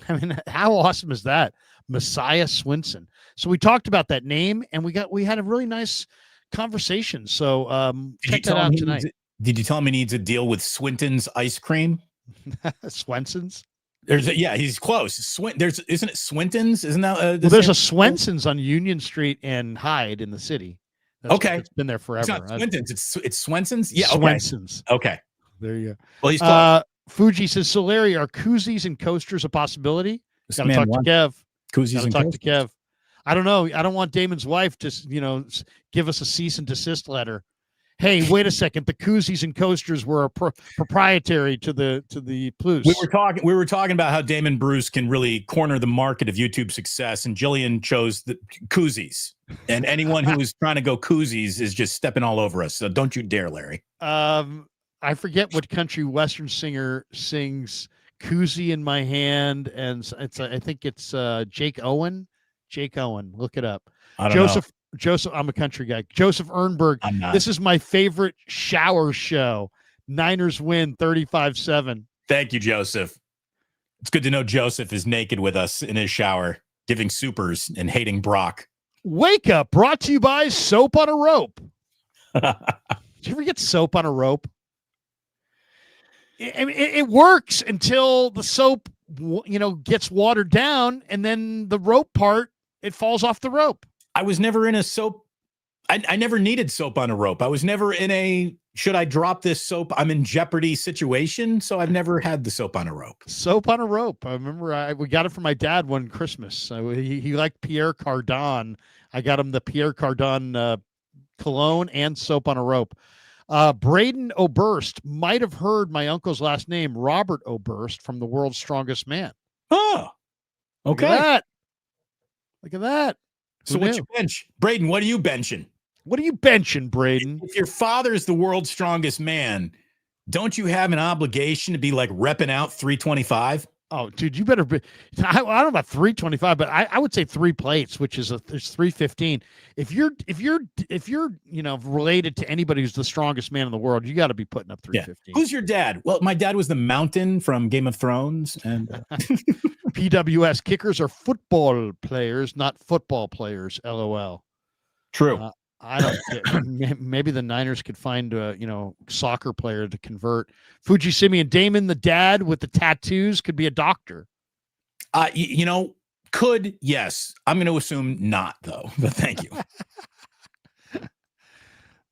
[SPEAKER 1] I mean, how awesome is that? Messiah Swinson. So we talked about that name, and we had a really nice conversation. So check that out tonight.
[SPEAKER 2] Did you tell him he needs a deal with Swinton's ice cream?
[SPEAKER 1] Swenson's?
[SPEAKER 2] He's close. Isn't it Swinton's? Isn't that?
[SPEAKER 1] There's a Swenson's on Union Street and Hyde in the city.
[SPEAKER 2] It's
[SPEAKER 1] been there forever.
[SPEAKER 2] It's not Swinton's. It's Swenson's. Yeah,
[SPEAKER 1] Swenson's.
[SPEAKER 2] Okay.
[SPEAKER 1] There you go.
[SPEAKER 2] Well, he's close.
[SPEAKER 1] Fuji says, so Larry, are koozies and coasters a possibility? Got to talk to Kev.
[SPEAKER 2] Koozies and
[SPEAKER 1] talk to Kev. I don't know. I don't want Damon's wife to, give us a cease and desist letter. Hey, wait a second. The koozies and coasters were proprietary to the Plus.
[SPEAKER 2] We were talking about how Damon Bruce can really corner the market of YouTube success, and Jillian chose the koozies. And anyone who is trying to go koozies is just stepping all over us. So don't you dare, Larry.
[SPEAKER 1] I forget what country western singer sings "Koozie in My Hand," and I think it's Jake Owen. Jake Owen, look it up.
[SPEAKER 2] I don't know.
[SPEAKER 1] Joseph, I'm a country guy. Joseph Ehrenberg. This is my favorite shower show. Niners win 35-7.
[SPEAKER 2] Thank you, Joseph. It's good to know Joseph is naked with us in his shower, giving supers and hating Brock.
[SPEAKER 1] Wake Up, brought to you by Soap on a Rope. Did you ever get soap on a rope? It works until the soap, gets watered down, and then the rope part, it falls off the rope.
[SPEAKER 2] I was never in a soap. I never needed soap on a rope. I was never in a, should I drop this soap? I'm in jeopardy situation. So I've never had the soap on a rope.
[SPEAKER 1] Soap on a rope. I remember we got it from my dad one Christmas. He liked Pierre Cardin. I got him the Pierre Cardin cologne and soap on a rope. Braden Oberst might have heard my uncle's last name, Robert Oberst, from The World's Strongest Man.
[SPEAKER 2] Oh, okay.
[SPEAKER 1] Look at that.
[SPEAKER 2] So what's your bench? Braden, what are you benching?
[SPEAKER 1] What are you benching, Braden?
[SPEAKER 2] If your father's the world's strongest man, don't you have an obligation to be like repping out 325?
[SPEAKER 1] Oh, dude, you better be. I don't know about 325, but I would say 3 plates, which is there's 315. If you're related to anybody who's the strongest man in the world, you got to be putting up 315.
[SPEAKER 2] Yeah. Who's your dad? Well, my dad was the Mountain from Game of Thrones, and
[SPEAKER 1] PWS kickers are football players, not football players. LOL.
[SPEAKER 2] True.
[SPEAKER 1] I don't. Maybe the Niners could find a soccer player to convert. Fuji Simeon Damon, the dad with the tattoos, could be a doctor.
[SPEAKER 2] Could, yes. I'm going to assume not though. But thank you.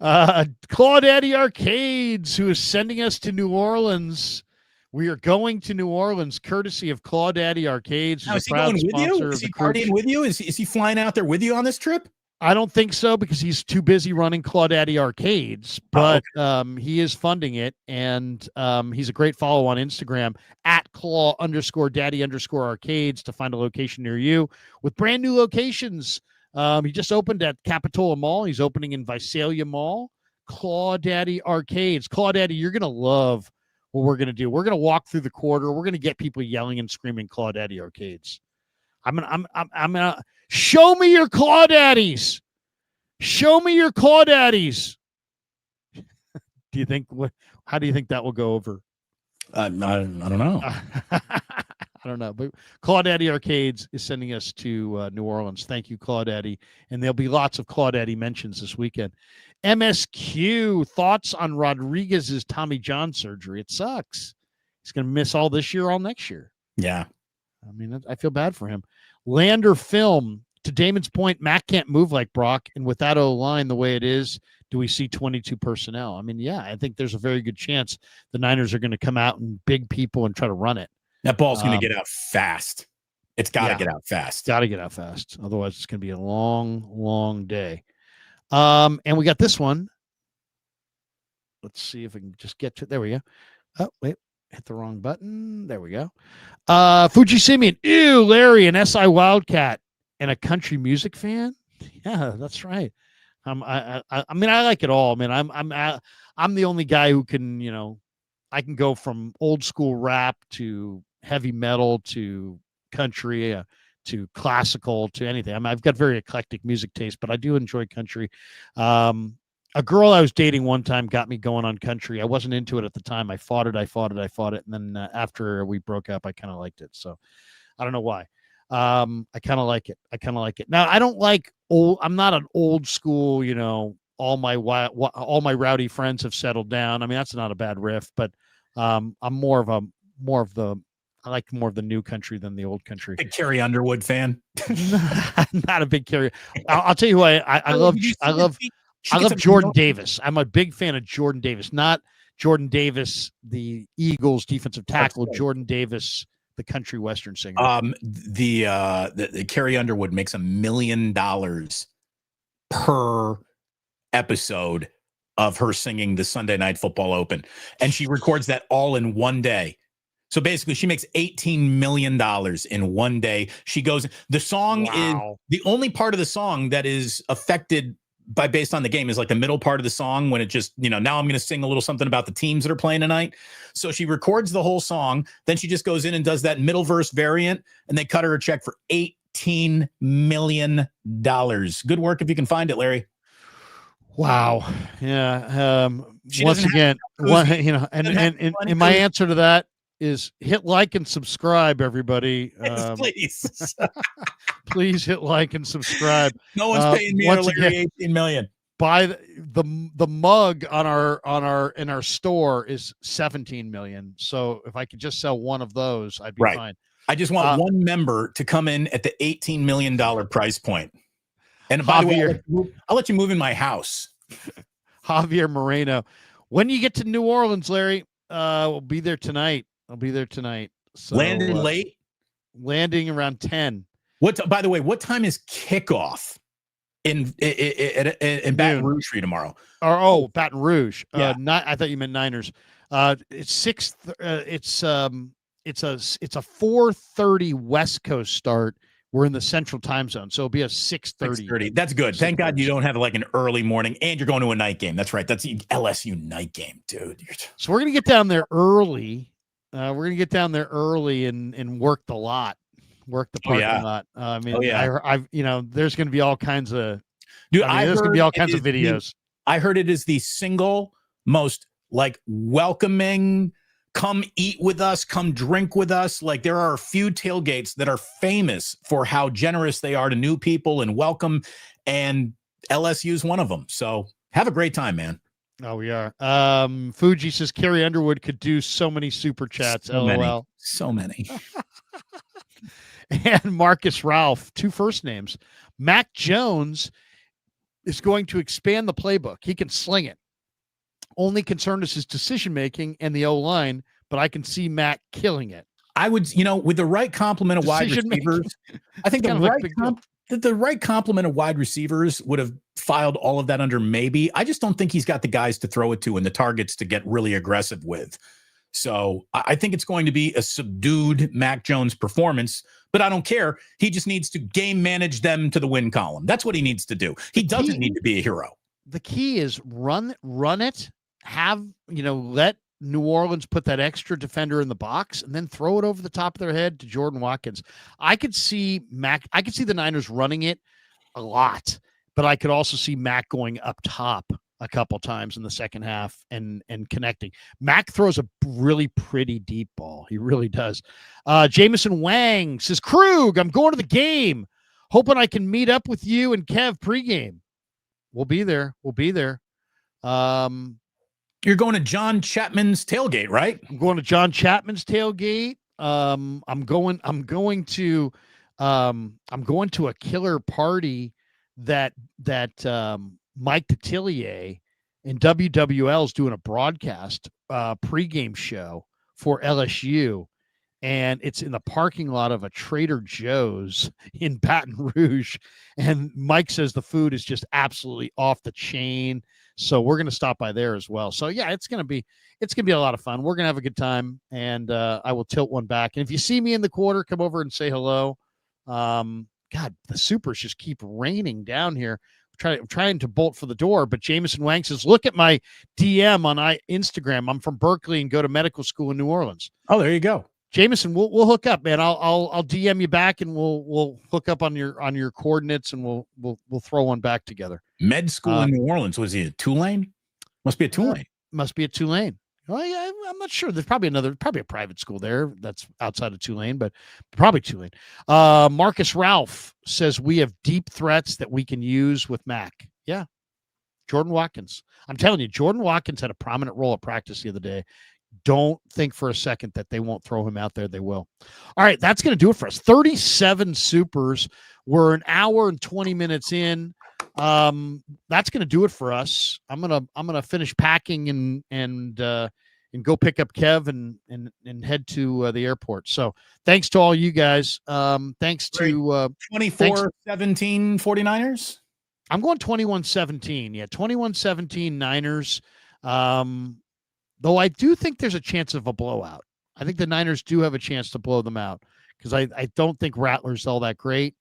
[SPEAKER 1] Claudaddy Arcades, who is sending us to New Orleans. We are going to New Orleans, courtesy of Claudaddy Arcades.
[SPEAKER 2] Now, is he going with you? Is he partying with you? Is he flying out there with you on this trip?
[SPEAKER 1] I don't think so, because he's too busy running Claudaddy Arcades, but he is funding it, and he's a great follow on Instagram at Claw_Daddy_Arcades to find a location near you with brand new locations. He just opened at Capitola Mall. He's opening in Visalia Mall. Claudaddy Arcades. Claudaddy, you're going to love what we're going to do. We're going to walk through the quarter. We're going to get people yelling and screaming Claudaddy Arcades. I'm gonna show me your Claudaddies. Show me your Claudaddies. How do you think that will go over?
[SPEAKER 2] I don't know.
[SPEAKER 1] I don't know. But Claudaddy Arcades is sending us to New Orleans. Thank you, Claudaddy. And there'll be lots of Claudaddy mentions this weekend. MSQ, thoughts on Rodriguez's Tommy John surgery. It sucks. He's going to miss all this year, all next year.
[SPEAKER 2] Yeah.
[SPEAKER 1] I mean, I feel bad for him. Lander Film, to Damon's point, Mac can't move like Brock, and with that O-line the way it is, do we see 22 personnel? I mean, yeah, I think there's a very good chance the Niners are going to come out and big people and try to run it.
[SPEAKER 2] That ball's going to get out fast. It's got to get out fast.
[SPEAKER 1] Got to get out fast. Otherwise, it's going to be a long, long day. And we got this one. Let's see if we can just get to. There we go. Oh, wait. Hit the wrong button. There we go. Fuji Simeon. Ew, Larry, an SI Wildcat and a country music fan. Yeah, that's right. I mean, I like it all. I mean, I'm the only guy who can, I can go from old school rap to heavy metal to country to classical to anything. I mean, I've got very eclectic music taste, but I do enjoy country. A girl I was dating one time got me going on country. I wasn't into it at the time. I fought it. And then after we broke up, I kind of liked it. So I don't know why. I kind of like it. Now, I don't like I'm not an old school, all my rowdy friends have settled down. I mean, that's not a bad riff, but I'm more of the I like more of the new country than the old country.
[SPEAKER 2] Big Carrie Underwood fan.
[SPEAKER 1] Not a big Carrie. I'll tell you who I love. I love Jordan Davis. I'm a big fan of Jordan Davis, not Jordan Davis, the Eagles defensive tackle. Jordan Davis, the country western singer.
[SPEAKER 2] The Carrie Underwood makes $1 million per episode of her singing the Sunday Night Football Open, and she records that all in one day. So basically, she makes $18 million in one day. She goes. The song is the only part of the song that is affected based on the game is like the middle part of the song when it just, now I'm going to sing a little something about the teams that are playing tonight. So she records the whole song. Then she just goes in and does that middle verse variant, and they cut her a check for $18 million. Good work if you can find it, Larry.
[SPEAKER 1] Wow. Yeah. Once again, and my answer to that is hit like and subscribe, everybody.
[SPEAKER 2] Please.
[SPEAKER 1] Please hit like and subscribe.
[SPEAKER 2] No one's paying me or Larry 18 million.
[SPEAKER 1] Buy the mug in our store is 17 million. So if I could just sell one of those, I'd be fine.
[SPEAKER 2] I just want one member to come in at the $18 million price point. And by the way, I'll let you move in my house.
[SPEAKER 1] Javier Moreno. When you get to New Orleans, Larry, we'll be there tonight. I'll be there tonight. So,
[SPEAKER 2] landing late?
[SPEAKER 1] Landing around 10.
[SPEAKER 2] By the way, what time is kickoff in Baton Rouge for you tomorrow?
[SPEAKER 1] Baton Rouge.
[SPEAKER 2] Yeah.
[SPEAKER 1] I thought you meant Niners. It's 6. It's a 4:30 West Coast start. We're in the Central Time Zone, so it'll be a 6:30.
[SPEAKER 2] That's good. Thank God you don't have like an early morning, and you're going to a night game. That's right. That's the LSU night game, dude.
[SPEAKER 1] So we're gonna get down there early. And work the lot. Work the parking lot. I mean, there's going to be all kinds of, there's going to be all kinds of videos.
[SPEAKER 2] I heard it is the single most like welcoming, come eat with us, come drink with us. Like there are a few tailgates that are famous for how generous they are to new people and welcome. And LSU is one of them. So have a great time, man.
[SPEAKER 1] Oh, we are. Fuji says Carrie Underwood could do so many super chats. LOL.
[SPEAKER 2] So many.
[SPEAKER 1] And Marcus Ralph, 2 first names. Mac Jones is going to expand the playbook. He can sling it. Only concern is his decision-making and the O-line, but I can see Mac killing it.
[SPEAKER 2] I would, with the right complement of wide receivers, I think the right complement of wide receivers would have filed all of that under maybe. I just don't think he's got the guys to throw it to and the targets to get really aggressive with. So I think it's going to be a subdued Mac Jones performance, but I don't care. He just needs to game manage them to the win column. That's what he needs to do. He doesn't need to be a hero.
[SPEAKER 1] The key is run it, let New Orleans put that extra defender in the box and then throw it over the top of their head to Jordan Watkins. I could see the Niners running it a lot, but I could also see Mac going up top a couple times in the second half and connecting. Mac throws a really pretty deep ball. He really does. Jameson Wang says, Krug, I'm going to the game. Hoping I can meet up with you and Kev pregame. We'll be there.
[SPEAKER 2] You're going to John Chapman's tailgate, right?
[SPEAKER 1] I'm going to John Chapman's tailgate. I'm going to I'm going to a killer party that Mike Detillier and WWL is doing a broadcast pregame show for LSU, and it's in the parking lot of a Trader Joe's in Baton Rouge. And Mike says the food is just absolutely off the chain. So we're going to stop by there as well. So yeah, it's going to be a lot of fun. We're going to have a good time, and I will tilt one back. And if you see me in the quarter, come over and say hello. God, the supers just keep raining down here. I'm trying to bolt for the door, but Jameson Wang says, look at my DM on Instagram. I'm from Berkeley and go to medical school in New Orleans.
[SPEAKER 2] Oh, there you go.
[SPEAKER 1] Jameson, we'll hook up, man. I'll DM you back, and we'll hook up on your coordinates, and we'll throw one back together.
[SPEAKER 2] Med school in New Orleans. Was he a Tulane? Must be a Tulane.
[SPEAKER 1] Must be a Tulane. Well, yeah, I'm not sure. There's probably a private school there that's outside of Tulane, but probably Tulane. Marcus Ralph says we have deep threats that we can use with Mac. Yeah. Jordan Watkins. I'm telling you, Jordan Watkins had a prominent role at practice the other day. Don't think for a second that they won't throw him out there. They will. All right. That's going to do it for us. 37 supers. We're an hour and 20 minutes in. That's going to do it for us. I'm going to finish packing and go pick up Kev and head to the airport. So thanks to all you guys. Thanks to
[SPEAKER 2] 24-17 49ers.
[SPEAKER 1] I'm going 21-17. Yeah. 21-17 Niners. Though I do think there's a chance of a blowout. I think the Niners do have a chance to blow them out because I don't think Rattler's all that great.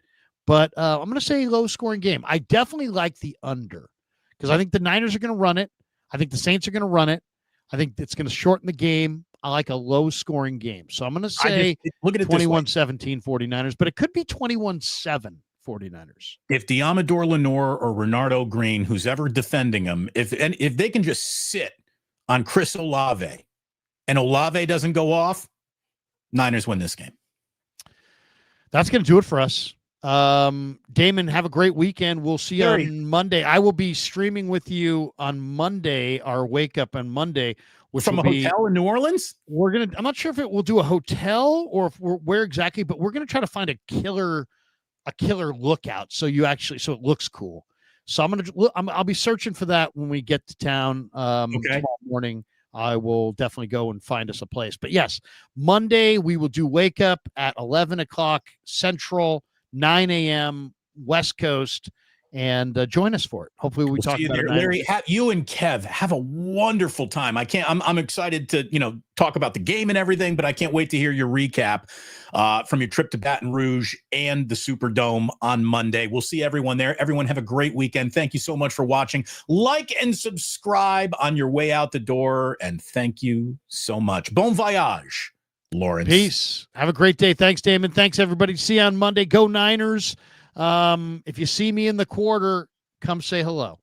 [SPEAKER 1] But I'm going to say low-scoring game. I definitely like the under because I think the Niners are going to run it. I think the Saints are going to run it. I think it's going to shorten the game. I like a low-scoring game. So I'm going to say
[SPEAKER 2] look at it
[SPEAKER 1] 21-17 49ers, but it could be 21-7 49ers.
[SPEAKER 2] If Diamador Lenore or Renardo Green, who's ever defending them, if they can just sit on Chris Olave and Olave doesn't go off, Niners win this game.
[SPEAKER 1] That's going to do it for us. Damon, have a great weekend. We'll see you on Monday. I will be streaming with you on Monday, our wake up on Monday, which
[SPEAKER 2] from a hotel in New Orleans.
[SPEAKER 1] I'm not sure if we'll do a hotel or where exactly, but we're going to try to find a killer lookout. So it looks cool. So I'll be searching for that when we get to town, tomorrow morning. I will definitely go and find us a place, but yes, Monday we will do wake up at 11 o'clock Central, 9 a.m. West Coast, and join us for it. Hopefully we'll talk about it.
[SPEAKER 2] Larry, you and Kev have a wonderful time. I'm excited to, talk about the game and everything, but I can't wait to hear your recap from your trip to Baton Rouge and the Superdome on Monday. We'll see everyone there. Everyone have a great weekend. Thank you so much for watching. Like and subscribe on your way out the door. And thank you so much. Bon voyage, Lawrence.
[SPEAKER 1] Peace. Have a great day. Thanks, Damon. Thanks, everybody. See you on Monday. Go Niners. If you see me in the quarter, come say hello.